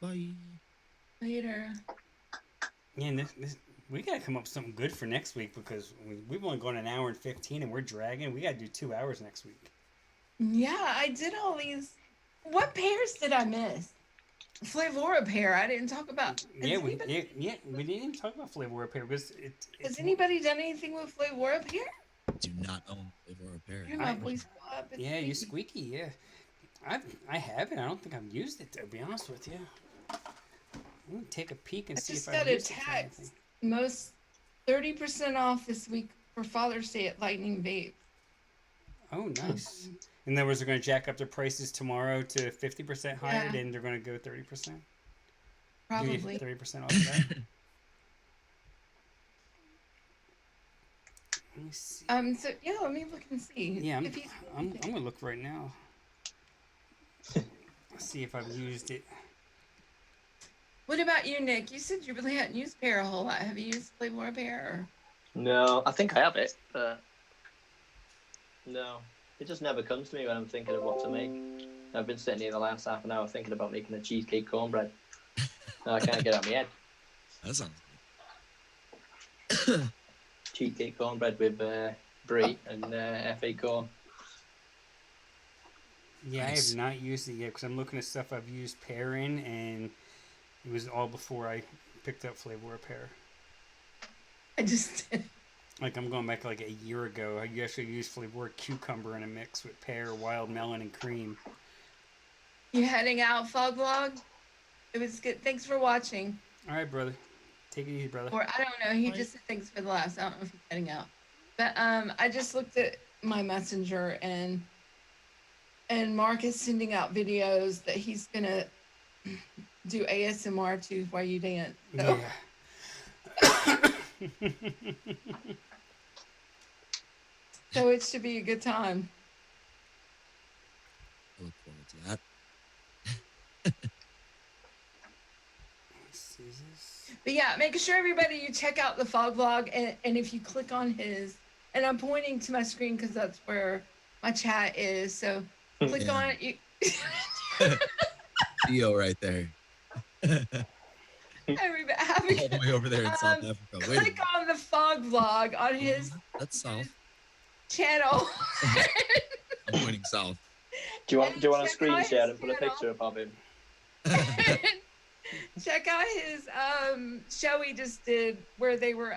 Bye. Later. Yeah, and we gotta come up with something good for next week because we've only gone an hour and 15 and we're dragging. We gotta do 2 hours next week. Yeah, I did all these. What pairs did I miss? Flavora pear. I didn't talk about. Yeah, we didn't talk about flavor repair because Has anybody done anything with Flavora pear? Do not own Flavor of Pear. Hear my voice go up. It's Yeah, you squeaky. squeaky. Yeah, I haven't. I don't think I've used it to be honest with you. I'm gonna take a peek and I see just if I've got a used it for text. anything. Most 30% off this week for Father's Day at Lightning Vape. Oh, nice. In other words, they're going to jack up their prices tomorrow to 50% higher, Yeah. then they're going to go 30%. Probably. 30% off of that. Let me see. So yeah, let me look and see. Yeah, If you- I'm going to look right now. Let's see if I've used it. What about you, Nick? You said you really hadn't used pear a whole lot. Have you used Flavora pear? No, I think I have it, but no, it just never comes to me when I'm thinking of what to make. I've been sitting here the last half an hour thinking about making a cheesecake cornbread. No, I can't get out of my head. That sounds Cheesecake cornbread with brie and FA corn. Yeah, Nice. I have not used it yet because I'm looking at stuff I've used pear in, and it was all before I picked up Flavor Pear. I just did. Like I'm going back like a year ago. I actually used Flavor cucumber in a mix with pear, wild melon, and cream. You heading out, Fog Vlog? It was good. Thanks for watching. All right, brother. Take it easy, brother. Or I don't know. He just said thanks for the last. I don't know if he's heading out. But I just looked at my messenger and Mark is sending out videos that he's gonna do ASMR to while you dance. So Yeah. so it should be a good time. But yeah, making sure everybody you check out the fog vlog, and if you click on his, and I'm pointing to my screen because that's where my chat is. So click Yeah. on it. You, Theo right there. everybody, have a All the way over there in South Africa. Wait a click minute. on the fog vlog on his That's south. channel. I'm pointing south. Do you want to Check out screen his share and put a channel. picture up of him? Check out his show he just did where they were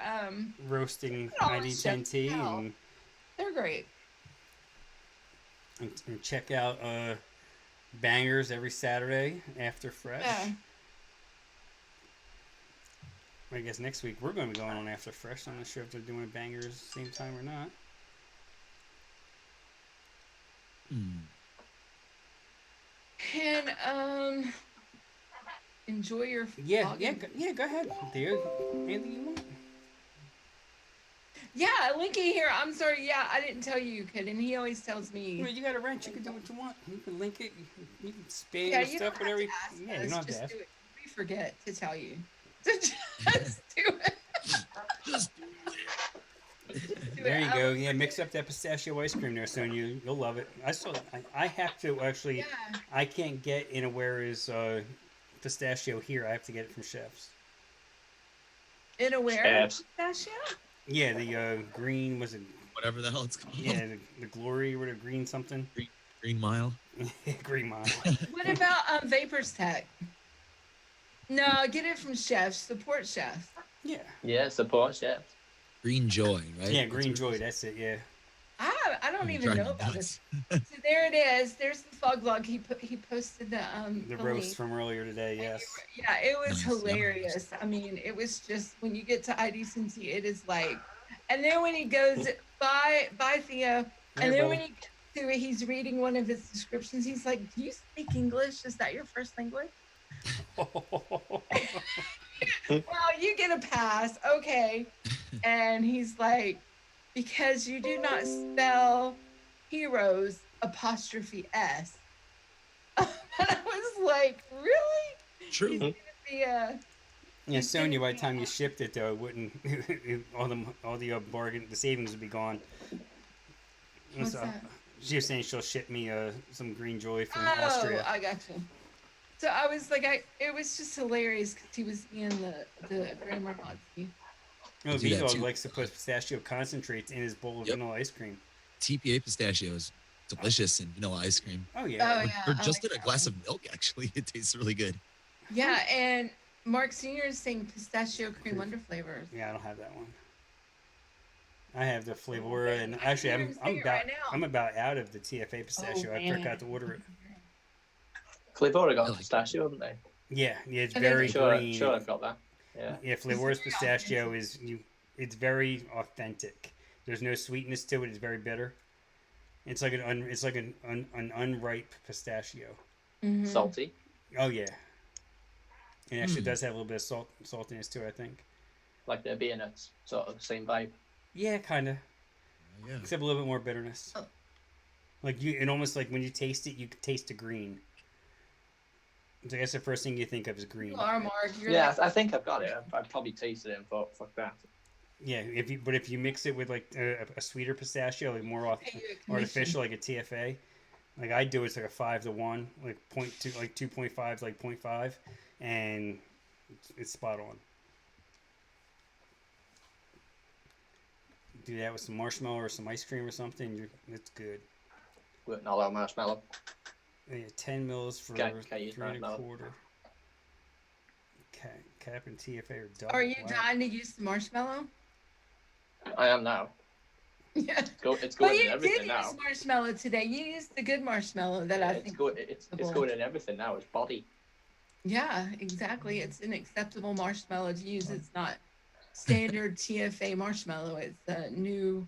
Roasting Oh, ID10T shut up. and, they're great. and check out Bangers every Saturday after Fresh. Yeah. I guess next week we're going to be going on After Fresh. I'm not sure if they're doing Bangers same time or not. And enjoy your Yeah, vlogging. go ahead. Theo, anything you want? Yeah, Linky here. I'm sorry. Yeah, I didn't tell you, kid, and he always tells me. Well, you got a wrench. You can do what you want. You can link it. You can spam Yeah, your you stuff, don't have whatever. to ask Yeah, us, you don't have to just ask. do it. We forget to tell you. So just do it. Just There you go. Yeah, mix up that pistachio ice cream there, Sonia. You'll love it. I have to actually. Yeah. I can't get in a where is pistachio here. I have to get it from Chef's. In a where? Chefs. Pistachio? Yeah, the green was it? whatever the hell it's called. Yeah, the glory or the green something. Green Mile. Green mile. What about Vapors Tech? No, get it from Chefs. Support Chefs. Yeah. Yeah, support chefs. Green Joy, right? Yeah, Green Joy. That's it. Yeah. I don't even Driving know me about nuts. this. So there it is. There's the fog vlog. He posted the The link. roast from earlier today. Yes. Yeah, it was Nice. hilarious. I mean, it was just when you get to ID Cincy, it is like, and then when he goes bye Theo, and then when he gets to it, he's reading one of his descriptions. He's like, "Do you speak English? Is that your first language?" Well, you get a pass, okay. And he's like, because you do not spell heroes apostrophe S. And I was like, really? He's True. gonna be a Yeah, Sonya. By the time you shipped it, though, it wouldn't. all the bargain, the savings would be gone. What's So, that? she was saying she'll ship me some Green Joy from Oh, Austria. I got you. So I was like, it was just hilarious because he was being the grammar Nazi. No, do that Vito too. likes to put pistachio concentrates in his bowl of Yep. vanilla ice cream. TPA pistachios, delicious in vanilla ice cream. Oh yeah. Oh, Or, yeah, or I just like in a that glass one. of milk, actually. It tastes really good. Yeah, and Mark Senior is saying pistachio cream wonder flavors. Yeah, I don't have that one. I have the Flavora, and actually, can't even say it right now. I'm about out of the TFA pistachio. I man. forgot to order it. Flavora got I like pistachio, haven't they? Yeah, it's And then very Sure, green. sure, I've got that. Yeah. Yeah, Flavora's very pistachio is it's very authentic. There's no sweetness to it. It's very bitter. It's like an unripe pistachio. Mhm. Salty. Oh yeah. It actually does have a little bit of saltiness to it, I think. Like they're beer nuts, sort of same vibe. Yeah, kind of. Yeah. Except a little bit more bitterness. Oh. Like and almost like when you taste it, you can taste the green. So I guess the first thing you think of is green. You are, Mark. You're Yeah, like, I think I've got it. I've probably tasted it and thought, fuck that. Yeah, if you mix it with like a sweeter pistachio, like more pay you a commission. artificial, like a TFA, like I do, it's like a 5-to-1, like 0.2, like 2.5, like 0.5, and it's spot on. Do that with some marshmallow or some ice cream or something, it's good. With not a lot of marshmallow. Yeah, 10 mils for Okay, use 3 and a marshmallow. quarter. Cap and TFA are double. Are you Wow. dying to use the marshmallow? I am now. Yeah. It's But going in you everything did now. use marshmallow today. You used the good marshmallow that I It's think. good. It's going in everything now. It's body. Yeah, exactly. It's an acceptable marshmallow to use. It's not standard TFA marshmallow. It's a new,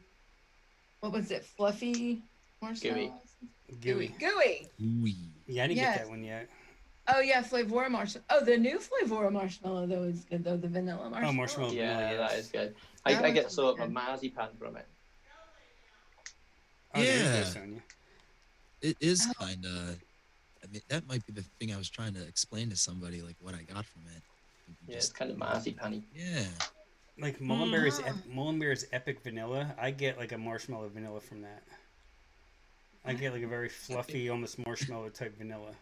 what was it? Fluffy marshmallow? Gooey. Gooey. Ooh. Yeah, I didn't Yes. get that one yet. Oh yeah, Flavora marshmallow. Oh, the new Flavora marshmallow though is good though. The vanilla marshmallow. Oh, marshmallow. Yeah, vanilla, that yes. is good. That I was get sort of a good. marzipan from it. Oh, there you go, Yeah. Sonia. It is Oh. kind of. I mean, that might be the thing I was trying to explain to somebody, like what I got from it. Yeah, it's kind of marzipan-y. Yeah. Like Mhm. Mullenberry's Epic Vanilla. I get like a marshmallow vanilla from that. I get like a very fluffy, almost marshmallow type vanilla,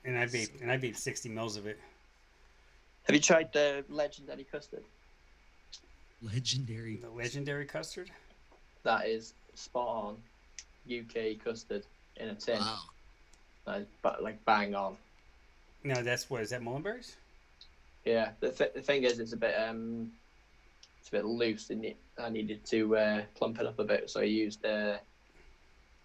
and I vape 60 mils of it. Have you tried the legendary custard? Legendary. The legendary custard. That is spot on UK custard in a tin. Wow. But like bang on. No, that's what is that Mullenberry's? Yeah. The thing is, it's a bit loose. I needed to plump it up a bit, so I used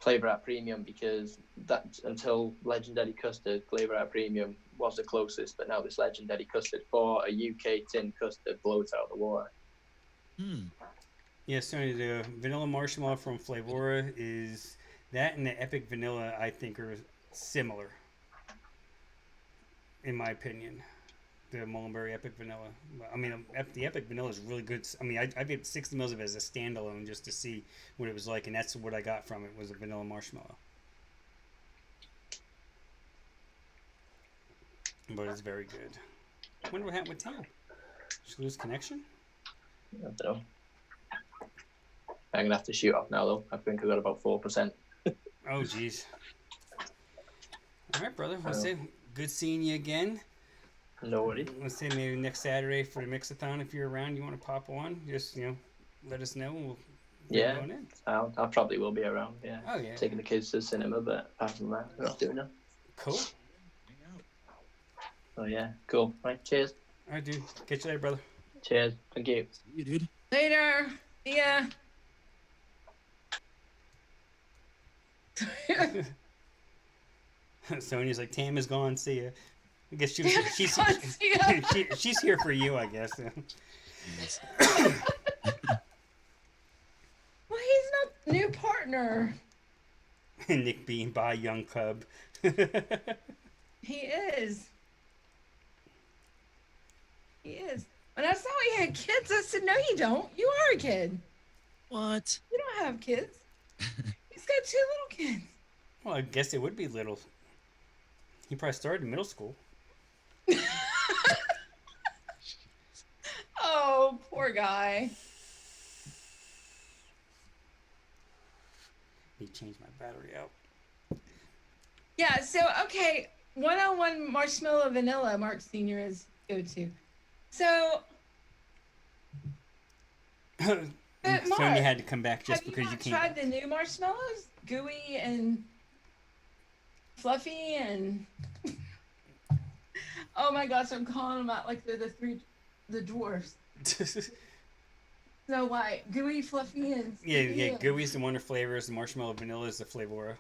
Flavor Out Premium because that until Legendary Custard, Flavor Out Premium was the closest, but now this Legendary Custard for a UK tin custard blows out of the water. Yeah, so the vanilla marshmallow from Flavora is that, and the Epic Vanilla I think are similar, in my opinion. The Mullenberry Epic Vanilla. I mean, the Epic Vanilla is really good. I mean, I gave 60 mils of it as a standalone just to see what it was like, and that's what I got from it was a vanilla marshmallow. But it's very good. I wonder what happened with Tam. Did she lose connection? I don't know. I'm gonna have to shoot off now though. I think I got about 4%. Oh, jeez. All right, brother. Let's say good seeing you again. No worries. Let's say maybe next Saturday for the Mixathon, if you're around, you want to pop on, just let us know. And we'll Yeah, going in. I probably will be around. Yeah. Oh yeah. Taking the kids to the cinema, but apart from that, we're not doing that. Cool. Hang out. Oh yeah, cool. Right, cheers. All right, dude. Catch you later, brother. Cheers. Thank you. See you, dude. Later. Yeah. Sonia's like, Tam is gone. See ya. I guess Tam is gone, see ya. she's here for you, I guess. Yes. Well, he's not the new partner. Nick being by young cub. He is. He is. When I saw he had kids, I said, no, you don't. You are a kid. What? You don't have kids. He's got 2 little kids. Well, I guess it would be little. He probably started in middle school. Oh, poor guy. He changed my battery out. Yeah, so, okay. 101 Marshmallow Vanilla, Mark Sr. is go-to. So, but Sonia Mark, had to come back just have you because you not can't. tried the new marshmallows? Gooey and fluffy and... Oh my gosh, I'm calling them out like they're the dwarfs. Snow White, gooey, fluffy, and Yeah. Gooey's the Wonder flavors. The marshmallow vanilla is the Flavora.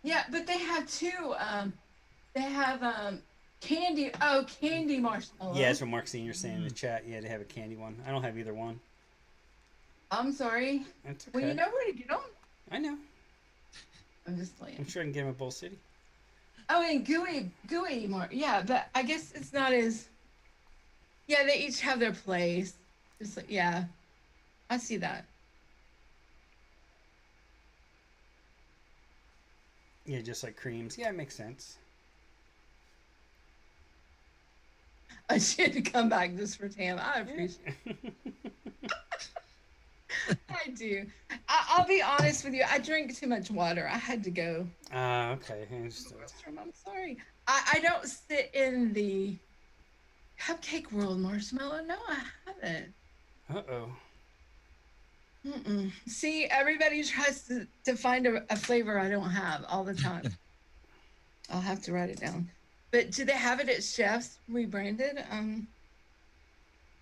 Yeah, but they have 2. They have candy. Oh, candy marshmallow. Yeah, that's what Mark Senior's saying in the chat. Yeah, they have a candy one. I don't have either one. I'm sorry. That's okay. Well, you know where to get them. I know. I'm just playing. I'm sure I can get them at Bull City. Oh, and gooey more. Yeah, but I guess it's not as. Yeah, they each have their place. Just like, yeah, I see that. Yeah, just like creams. Yeah, it makes sense. I should come back just for Tam. I appreciate I do. I'll be honest with you. I drink too much water. I had to go. Okay. I understood. I'm sorry. I don't sit in the cupcake world, Marshmallow. No, I haven't. Uh-oh. Mm-mm. See, everybody tries to find a flavor I don't have all the time. I'll have to write it down. But do they have it at Chef's rebranded?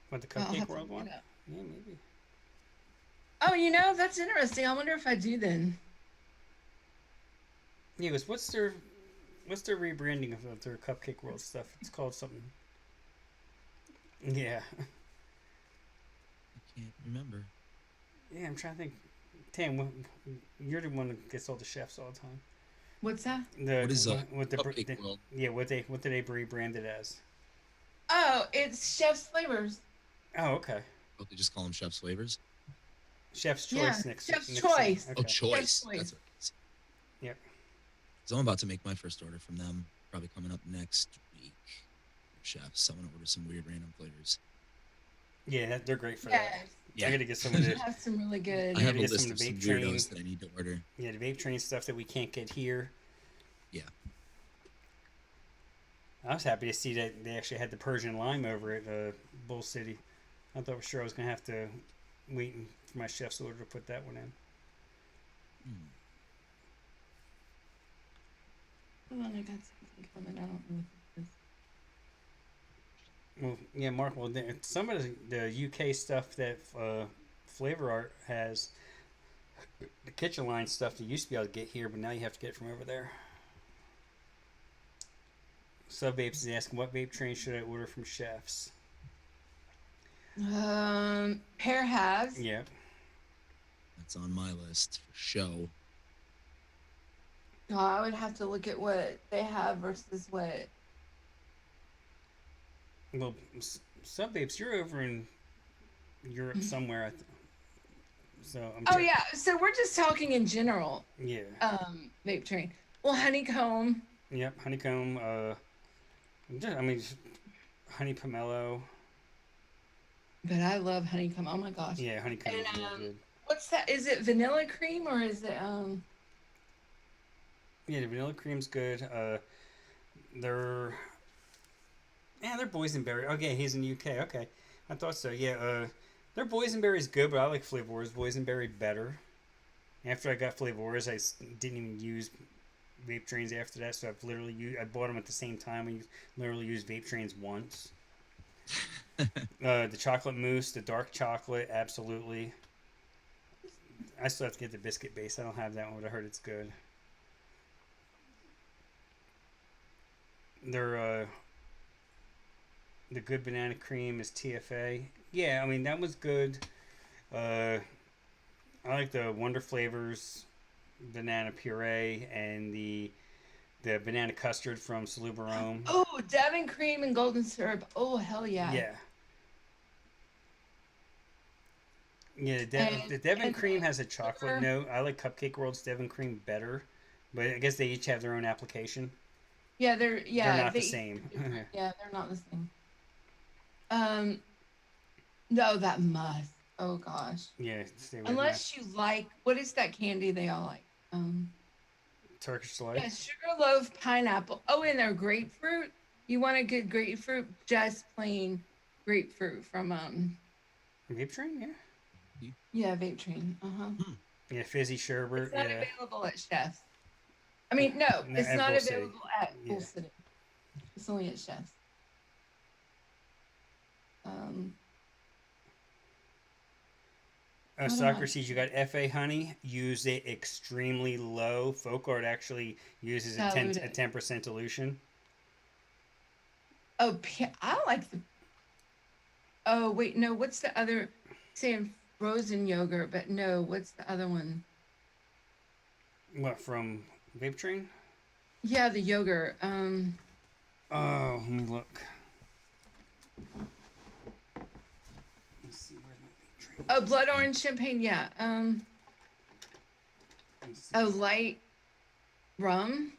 What, the I'll Cupcake have to World look one? it up. Yeah, maybe. Oh, that's interesting. I wonder if I do then. Yeah, because what's their rebranding of their Cupcake World stuff? It's called something. Yeah. I can't remember. Yeah, I'm trying to think. Tam, you're the one that gets all the chefs all the time. What's that? What is what the Cupcake World? Yeah, what do they rebrand it as? Oh, it's Chef's Flavors. Oh, okay. Oh, they just call them Chef's Flavors? Chef's Choice Yeah, next. Chef's next Choice. time. Oh, Okay. Choice. Choice. That's what it is. Yep. So I'm about to make my first order from them, probably coming up next week. Chefs. I want to order some weird random flavors. Yeah, they're great for that. Yes, Yeah. I gotta get some of they the have some really good. I have a get list some of of the some vape train. weirdos that I need to order. Yeah, the vape train stuff that we can't get here. Yeah. I was happy to see that they actually had the Persian lime over at Bull City. I thought for sure I was gonna have to wait for my chef's order to put that one in. Hmm. Hold on, I got something coming. I don't know what this is. Well, yeah, Mark. Well, some of the UK stuff that Flavor Art has, the kitchen line stuff you used to be able to get here, but now you have to get it from over there. Sub Vapes is asking, what vape train should I order from chefs? Pear has. Yep. That's on my list for show. Oh, I would have to look at what they have versus what. Well, Sub Vapes, you're over in Europe somewhere. So I'm. Oh yeah, so we're just talking in general. Yeah. Vape train. Well, honeycomb. Yep. Honeycomb. I mean, just honey pomelo. But I love honeycomb. Oh my gosh. Yeah, honeycomb is And, really good. What's that? Is it vanilla cream or is it Yeah, the vanilla cream's good. They're boysenberry. Okay, he's in the UK. Okay, I thought so. Yeah, their boysenberry's good, but I like Flavor's boysenberry better. After I got Flavor's, didn't even use vape trains after that. So I've literally I bought them at the same time. We literally used vape trains once. The chocolate mousse, the dark chocolate, absolutely. I still have to get the biscuit base. I don't have that one, but I heard it's good. They're the good banana cream is TFA. Yeah, I mean that was good. I like the Wonder Flavors banana puree and the banana custard from Salubarome. Oh, Devon cream and golden syrup. Oh, hell yeah. Yeah. Yeah, And- the Devon and cream has a chocolate sugar. note. I like Cupcake World's Devon cream better, but I guess they each have their own application. Yeah, they're not the they- same. Yeah, they're not the same. No, that must. Oh gosh. Yeah, stay with Unless you like, what is that candy they all like? me. Turkish Delight. Yeah, sugar loaf pineapple. Oh, and their grapefruit. You want a good grapefruit? Just plain grapefruit from Vape Train, yeah. yeah, Vape Train. Yeah, fizzy sherbet. It's not Yeah. available at Chef's. I mean, no, No, it's at not Bull City. available at Yeah. Bull City. It's only at Chef's. What am I- Socrates, you got FA honey. Use it extremely low. Folk Art actually uses a Dilute it. 10% dilution. Oh, I like the. Oh wait, no. What's the other? Saying frozen yogurt, but no. What's the other one? What, from Vape Train? Yeah, the yogurt. Oh, let me look. Let's see, where's my Vape Train? Oh, blood orange champagne. Yeah. Let's see. Oh, light rum.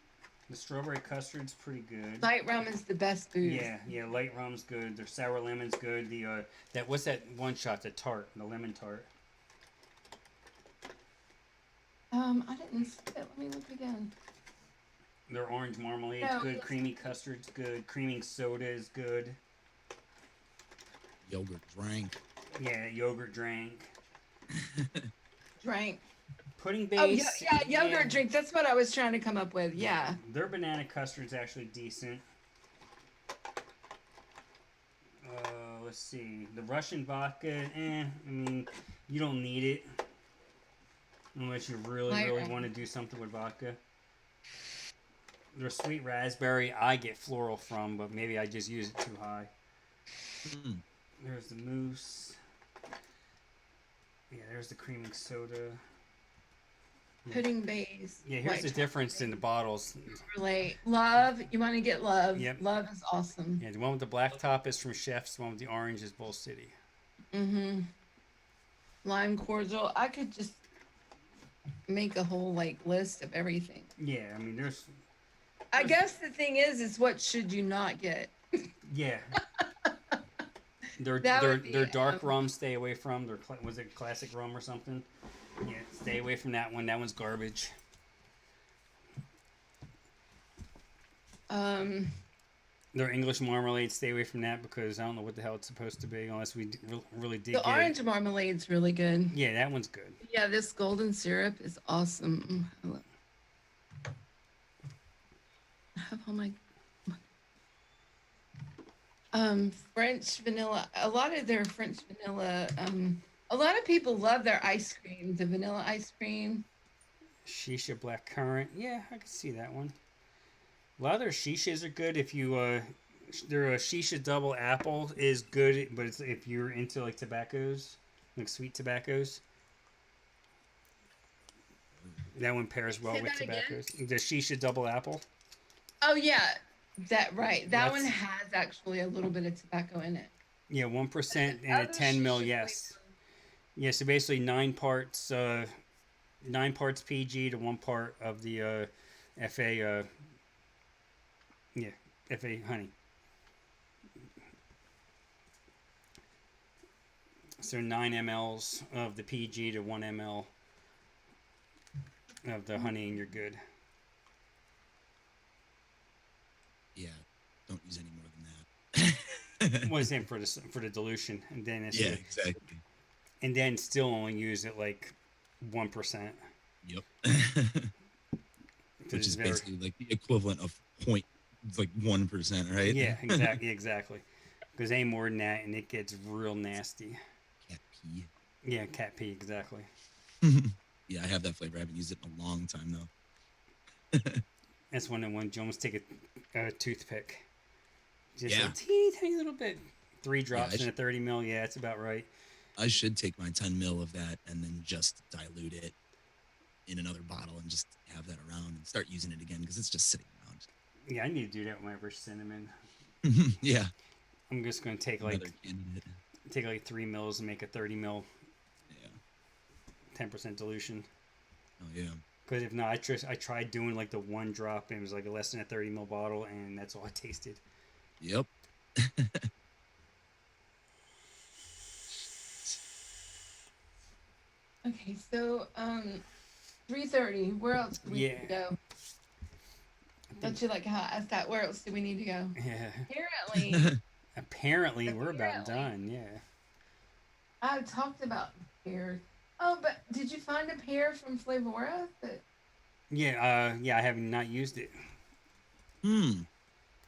The strawberry custard's pretty good. Light rum is the best booze. Yeah, light rum's good. Their sour lemon's good. The what's that one shot? The tart, the lemon tart. I didn't see it. Let me look again. Their orange marmalade's No, good. yes. Creamy custard's good. Creaming soda is good. Yogurt drank. Yeah, yogurt drink. Drank. Pudding Oh base. yeah, yogurt drink. That's what I was trying to come up with. Yeah. Their banana custard's actually decent. Let's see. The Russian vodka, I mean, you don't need it. Unless you really, Light really rum. want to do something with vodka. Their sweet raspberry, I get floral from, but maybe I just use it too high. Mm. There's the mousse. Yeah, there's the creaming soda. Pudding base. Yeah, here's the difference in the bottles. Relate. Love. You want to get love. Yep. Love is awesome. Yeah, the one with the black top is from Chef's. The one with the orange is Bull City. Lime cordial. I could just make a whole list of everything. Yeah, I mean, there's. I guess the thing is what should you not get? Yeah, their That their would their be dark rum. Stay away from. Their was it classic rum or something? Yeah, stay away from that one. That one's garbage. um Their English marmalade. Stay away from that because I don't know what the hell it's supposed to be unless we really did the get it. orange marmalade's really good. Yeah, that one's good. Yeah, this golden syrup is awesome. I have all my French vanilla. A lot of their French vanilla. A lot of people love their ice cream, the vanilla ice cream. Shisha black currant. Yeah, I can see that one. A lot of their shishas are good if you their shisha double apple is good, but it's if you're into like tobaccos, like sweet tobaccos, that one pairs well Say with that again. tobaccos. The shisha double apple. Oh yeah, that right. That one That's has actually a little bit of tobacco in it. yeah, 1% and a Other 10 mil. shisha Yes, flavor. yeah. So basically 9 parts PG to 1 part of the FA. Yeah, FA honey. So 9 mLs of the PG to 1 ml of the honey, and you're good. Yeah, don't use any more than that. Was in for the dilution, and then Yeah, exactly. and then still only use it like 1%. Yep. Because Which it's is very basically like the equivalent of point like 1%, right? yeah, exactly. Because any more than that, and it gets real nasty. Cat pee. Yeah, cat pee exactly. Yeah, I have that flavor. I haven't used it in a long time though. That's when you almost take a toothpick, just Yeah. a teeny tiny little bit. 3 drops I in a should, 30 ml. Yeah, that's about right. I should take my 10 mil of that and then just dilute it in another bottle and just have that around and start using it again because it's just sitting around. Yeah, I need to do that with my rich cinnamon. Yeah, I'm just gonna another candidate. take like 3 mils and make a 30 ml, Yeah. 10% dilution. Oh yeah. Because if not, I tried doing like the 1 drop and it was like less than a 30 ml bottle, and that's all I tasted. Yep. Okay, so 3:30. Where else do we need to Yeah. go? Don't you like how I asked that? Where else do we need to go? Yeah. Apparently, Apparently, we're about Apparently. done. Yeah. I talked about pears. Oh, but did you find a pear from Flavora? That Yeah. Yeah. I have not used it.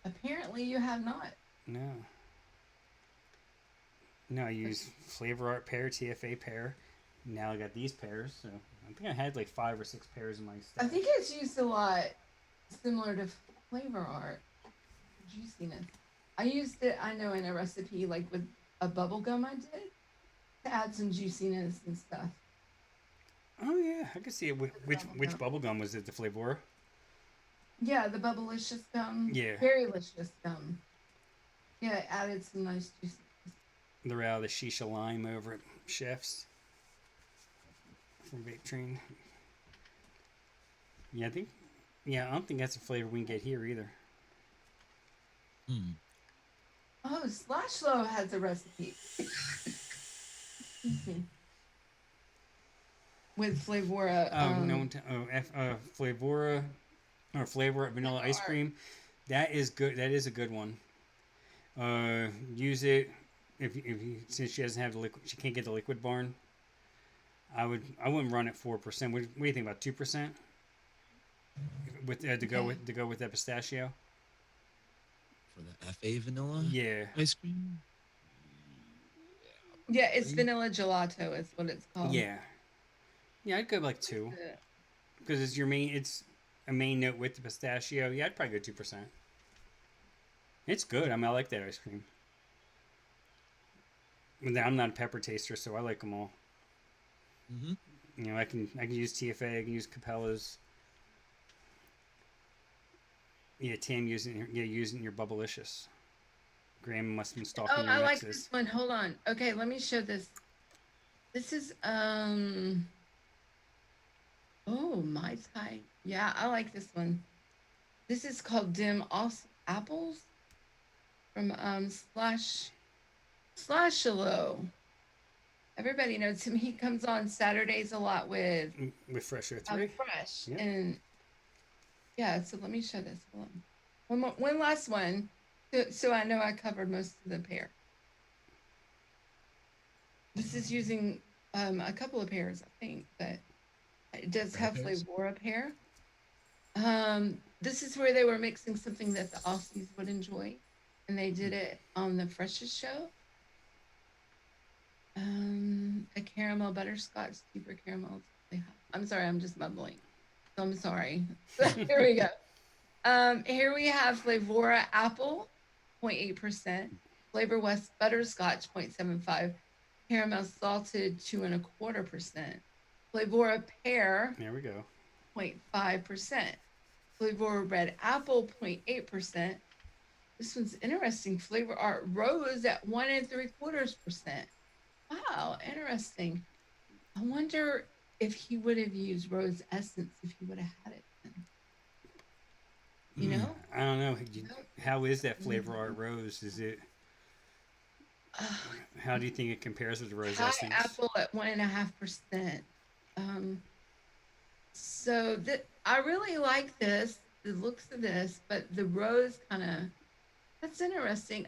apparently you have not. No. No, I use Flavor Art pear, TFA pear. Now I got these pears, so I think I had like 5 or 6 pears in my I stack. think it's used a lot, similar to Flavor Art juiciness. I used it, I know, in a recipe like with a bubble gum I did to add some juiciness and stuff. Oh yeah, I can see it. Which Bubble which gum. bubble gum was it? The Flavor? Yeah, the bubblicious gum. Yeah. Berrylicious gum. Yeah, it added some nice juiciness. They're out of the Shisha Lime over at Chef's from Vape Train. Yeah, I think. Yeah, I don't think that's a flavor we can get here either. Oh, Slashlow has a recipe. Excuse me. With Flavora. No, Flavora or Flavor Vanilla Flavor Ice Art. Cream. That is good. That is a good one. Use it if you, since she doesn't have the liquid, she can't get the liquid barn. I wouldn't run at 4%. What do you think about 2%? With to go Okay. with that pistachio. For the FA vanilla Yeah, ice cream. Yeah, it's vanilla gelato is what it's called. yeah, yeah. I'd go like 2 because it's your main. It's a main note with the pistachio. Yeah, I'd probably go 2%. It's good. I mean, I like that ice cream. But I'm not a pepper taster, so I like them all. Mm-hmm. You know, I can use TFA. I can use Capella's. Yeah, Tam using your Bubblicious. Graham must have been stalking Oh, your I like mixes. this one. Hold on. Okay, let me show this. This is oh, Mai Tai. Yeah, I like this one. This is called Dim Apples. from Slashalo. Everybody knows him. He comes on Saturdays a lot with Fresh Air 3. Fresh. Yeah. And yeah, so let me show this. Hold on. One last one. So I know I covered most of the Pear. This is using a couple of pairs, I think, but it does have Flavora Pear. This is where they were mixing something that the Aussies would enjoy, and they did it on the Freshest show. A caramel butterscotch, super caramel. I'm sorry, I'm just mumbling. So I'm sorry. Here we go. Here we have Flavora apple, 0.8%. Flavor West butterscotch, 0.75. Caramel salted, 2.25%. Flavora pear, There we go. 0.5%. Flavor red apple, 0.8%. This one's interesting. Flavor art rose at 1.75%. Wow, interesting. I wonder if he would have used rose essence if he would have had it then. You know? I don't know. How is that Flavor Art Rose? Is it? How do you think it compares with Rose High Essence? apple at 1.5%. So I really like this, the looks of this, but the rose kind of, that's interesting.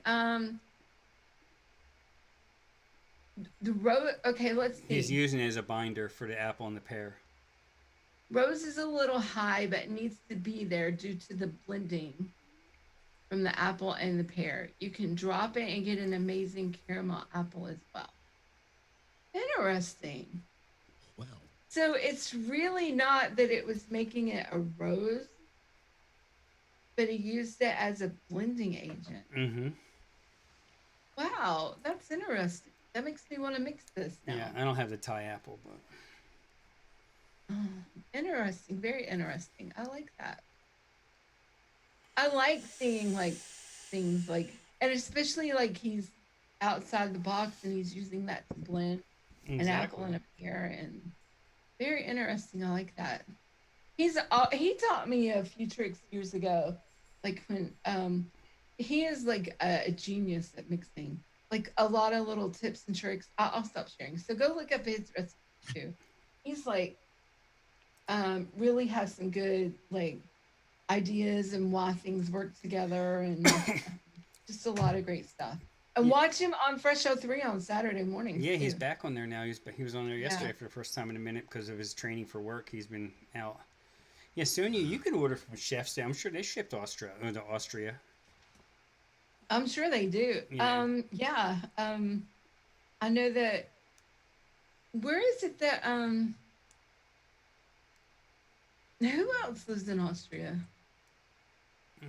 The rose, okay, let's see. He's using it as a binder for the apple and the pear. Rose is a little high, but needs to be there due to the blending from the apple and the pear. You can drop it and get an amazing caramel apple as well. Interesting. Wow. So it's really not that it was making it a rose, but he used it as a blending agent. Mm-hmm. Wow, that's interesting. That makes me want to mix this now. Yeah, I don't have the Thai apple, but. Interesting, very interesting. I like that. I like seeing like things like, and especially like he's outside the box and he's using that to blend an apple and a pear, and very interesting. I like that. He taught me a few tricks years ago, like when he is like a genius at mixing, like a lot of little tips and tricks. I'll stop sharing. So go look up his recipe too. He's like really has some good like ideas and why things work together, and just a lot of great stuff. And watch him on Fresh Show 3 on Saturday mornings. Yeah, he's too. back on there now. He was on there yesterday for the first time in a minute because of his training for work. He's been out. Yeah, Sonia, you can order from chefs there. I'm sure they shipped to Austria. I'm sure they do. Yeah. I know that. Where is it that who else lives in Austria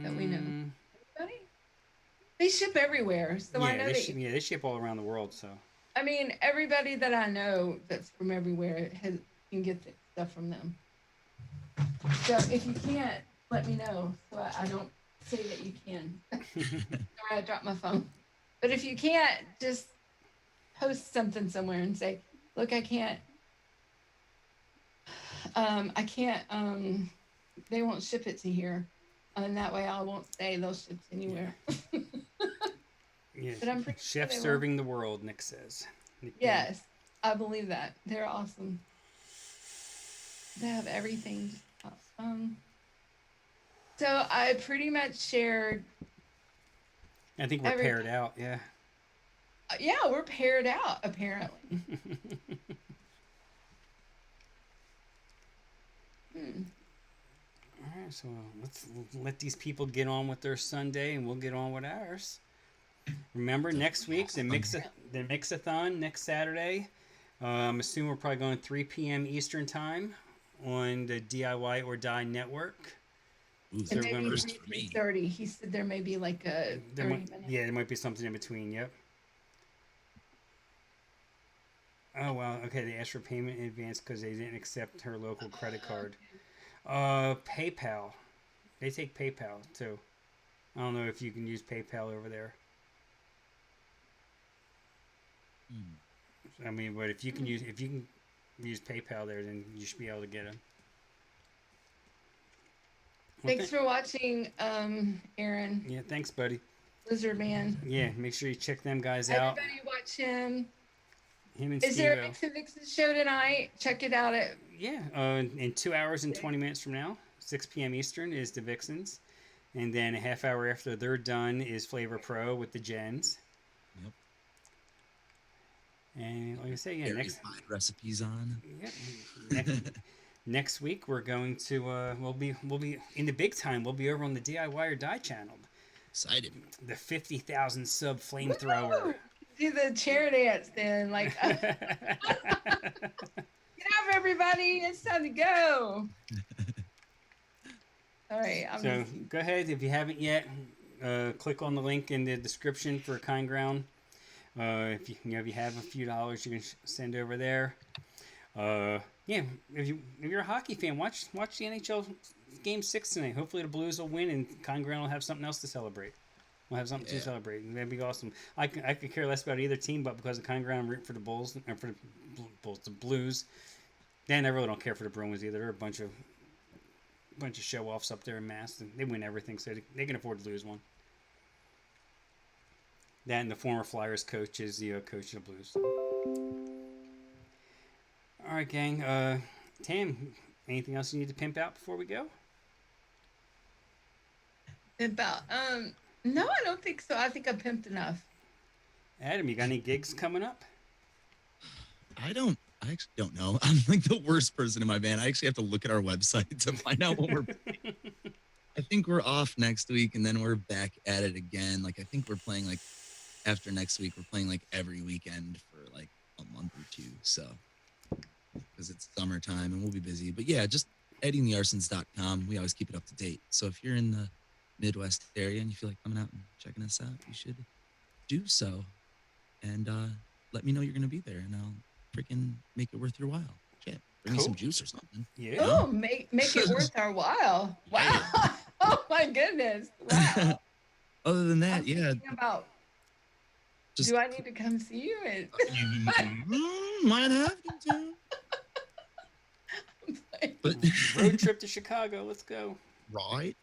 that we know? Anybody? They ship everywhere, so I know they ship all around the world. So I mean, everybody that I know that's from everywhere can get the stuff from them. So if you can't, let me know so I don't say that you can. Sorry, I dropped my phone. But if you can't, just post something somewhere and say, "Look, I can't. They won't ship it to here." And that way I won't say they'll ship it anywhere. yeah, But I'm pretty chef sure serving the world. Nick says. Yes, I believe that. They're awesome. They have everything. So I pretty much shared. I think we're paired out. Yeah. Yeah, we're paired out apparently. All right, so let's let these people get on with their Sunday, and we'll get on with ours. Remember, next week the Mixathon next Saturday. I'm assuming we're probably going 3 p.m. Eastern time on the DIY or Die Network. Ooh, So maybe 3:30. He said there may be like a 30 minute. Yeah, there might be something in between. Yep. Oh wow. Okay, they asked for payment in advance because they didn't accept her local credit card. PayPal. They take PayPal too. I don't know if you can use PayPal over there. I mean, but if you can use PayPal there, then you should be able to get them. Thanks for watching, Aaron. Yeah, thanks, buddy. Lizard Man. Yeah, make sure you check them guys out. Everybody watch him. Him and Is there a Steve-O. Mixin Vixen show tonight? Check it out at Yeah, in 2 hours and 20 minutes from now, 6 p.m. Eastern is the Vixens. And then a half hour after they're done is Flavor Pro with the Gens. Yep. And like I say, yeah, next Verified recipes on. yeah, next week we're going to we'll be in the big time. We'll be over on the DIY or Die channel, Excited. the 50,000 sub flamethrower. do the chair dance then. Like, get up, everybody. It's time to go. All right. So go ahead if you haven't yet. Click on the link in the description for Kind Ground. If if you have a few dollars, you can send over there. Yeah, if you're a hockey fan, watch the NHL Game 6 tonight. Hopefully the Blues will win and Kind Ground will have something else to celebrate. We'll have something to celebrate. That'd be awesome. I could care less about either team, but because of Kind Ground, I'm rooting for the Bulls and for the Blues. Then I really don't care for the Bruins either. They're a bunch of show offs up there in mass, and they win everything, so they can afford to lose one. That and the former Flyers coach is the coach of the Blues. All right, gang. Tam, anything else you need to pimp out before we go? Pimp out. No, I don't think so. I think I pimped enough. Adam, you got any gigs coming up? I actually don't know. I'm like the worst person in my band. I actually have to look at our website to find out what we're playing. I think we're off next week and then we're back at it again. Like I think we're playing like after next week, we're playing like every weekend for like a month or two. So because it's summertime and we'll be busy. But yeah, just eddingthearsons.com. We always keep it up to date. So if you're in the Midwest area and you feel like coming out and checking us out, you should do so. And let me know you're gonna be there and I'll freaking make it worth your while. Shit. Bring me some juice or something. Yeah. Oh, make it worth our while. Wow. Oh my goodness. Wow. Other than that, I'm yeah. thinking about, Just do I need to come see you? And might have to. But Road trip to Chicago. Let's go. right.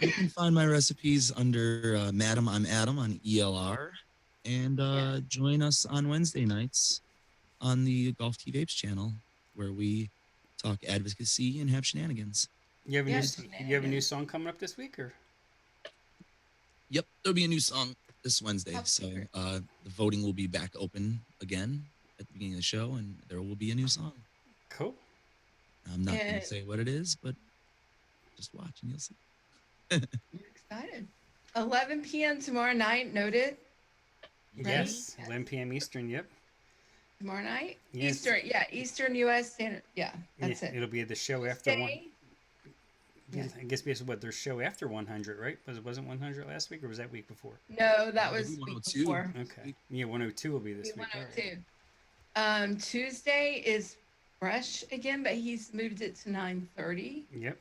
You can find my recipes under Madam I'm Adam on ELR. And join us on Wednesday nights on the Golf T Vapes channel where we talk advocacy and have shenanigans. You have a new song coming up this week, or? Yep, there'll be a new song this Wednesday. Top So secret. the voting will be back open again at the beginning of the show, and there will be a new song. Cool. I'm not going And- to say what it is, but just watch and you'll see. I'm excited. 11 p.m. tomorrow night. Noted. Yes, Yes. 11 p.m. Eastern. Yep. Tomorrow night. Yes. Eastern. Yeah. Eastern U.S. Standard. Yeah. That's Yeah, it. It'll be the show after one. Stay. Yeah. I guess basically what their show after 100, right? Wasn't 100 last week, or was that week before? No, that was Maybe week 102. before. Okay. Yeah, 102 will be this week. all right. 102. Tuesday is fresh again, but he's moved it to 9:30. Yep.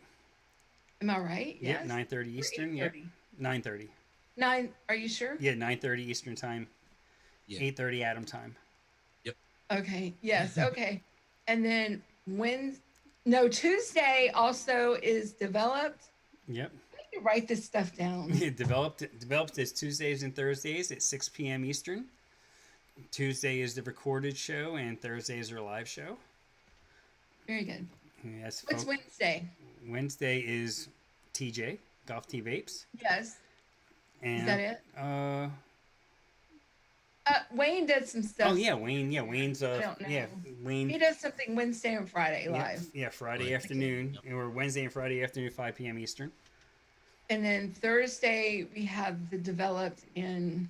Am I right? Yep. Yes. 9:30 Eastern. Yep. 9:30. 9. Are you sure? Yeah, 9:30 Eastern time. Yeah. 8:30 Adam time. Okay. Yes. Okay. And then Tuesday also is developed. Yep. I need to write this stuff down. Developed as Tuesdays and Thursdays at 6 p.m. Eastern. Tuesday is the recorded show, and Thursday is our live show. Very good. Yes. What's folks. Wednesday? Wednesday is TJ Golf T Vapes. Yes. And, Is that it? Uh, Wayne did some stuff. oh yeah, Wayne. Yeah, Wayne's. I don't know. Yeah, Wayne. He does something Wednesday and Friday Yeah, live. yeah, Friday Right. afternoon, or Wednesday and Friday afternoon, 5 p.m. Eastern. And then Thursday we have the developed in.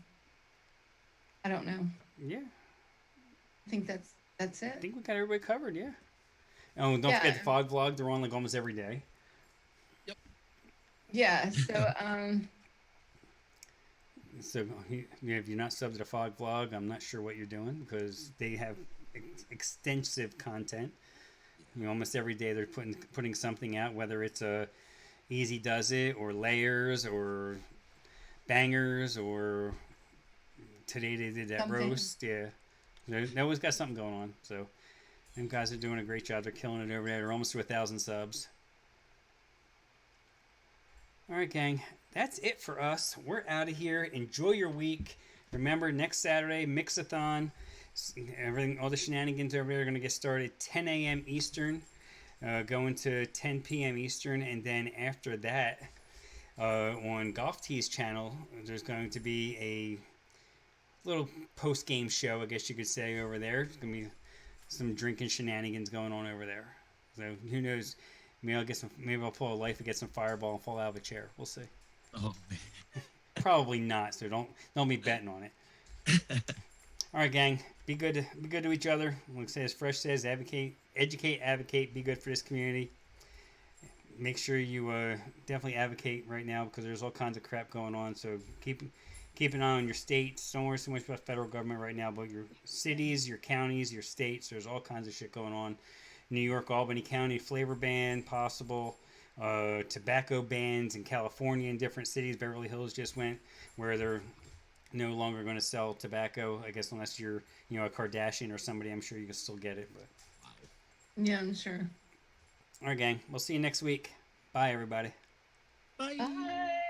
I don't know. Yeah, I think that's I it. think we got everybody covered. Yeah. Oh, and don't Yeah. forget the fog vlog. They're on like almost every day. Yeah. So So if you're not subbed to the fog vlog, I'm not sure what you're doing because they have extensive content. Almost every day they're putting something out, whether it's a Easy Does It or Layers or Bangers or today they did that Something. roast. Yeah, they always got something going on. So them guys are doing a great job. They're killing it over there. They're almost to 1,000 subs. All right, gang. that's it for us. We're out of here. Enjoy your week. Remember, next Saturday, Mixathon. Everything, all the shenanigans over there are going to get started 10 a.m. Eastern, going to 10 p.m. Eastern, and then after that, on Golf Tee's channel, there's going to be a little post game show, I guess you could say, over there. There's going to be some drinking shenanigans going on over there. So who knows? Maybe I'll pull a life and get some fireball and fall out of a chair. We'll see. Oh man. Probably not. So don't be betting on it. All right, gang. Be good to each other. Like say, as Fresh says, educate, advocate. Be good for this community. Make sure you definitely advocate right now because there's all kinds of crap going on. So keep an eye on your states. Don't worry so much about federal government right now, but your cities, your counties, your states. There's all kinds of shit going on. New York, Albany County flavor ban possible. Tobacco bans in California in different cities. Beverly Hills just went where they're no longer going to sell tobacco. I guess unless you're a Kardashian or somebody, I'm sure you can still get it. But Yeah, I'm sure. all right, gang. We'll see you next week. Bye, everybody. Bye. Bye.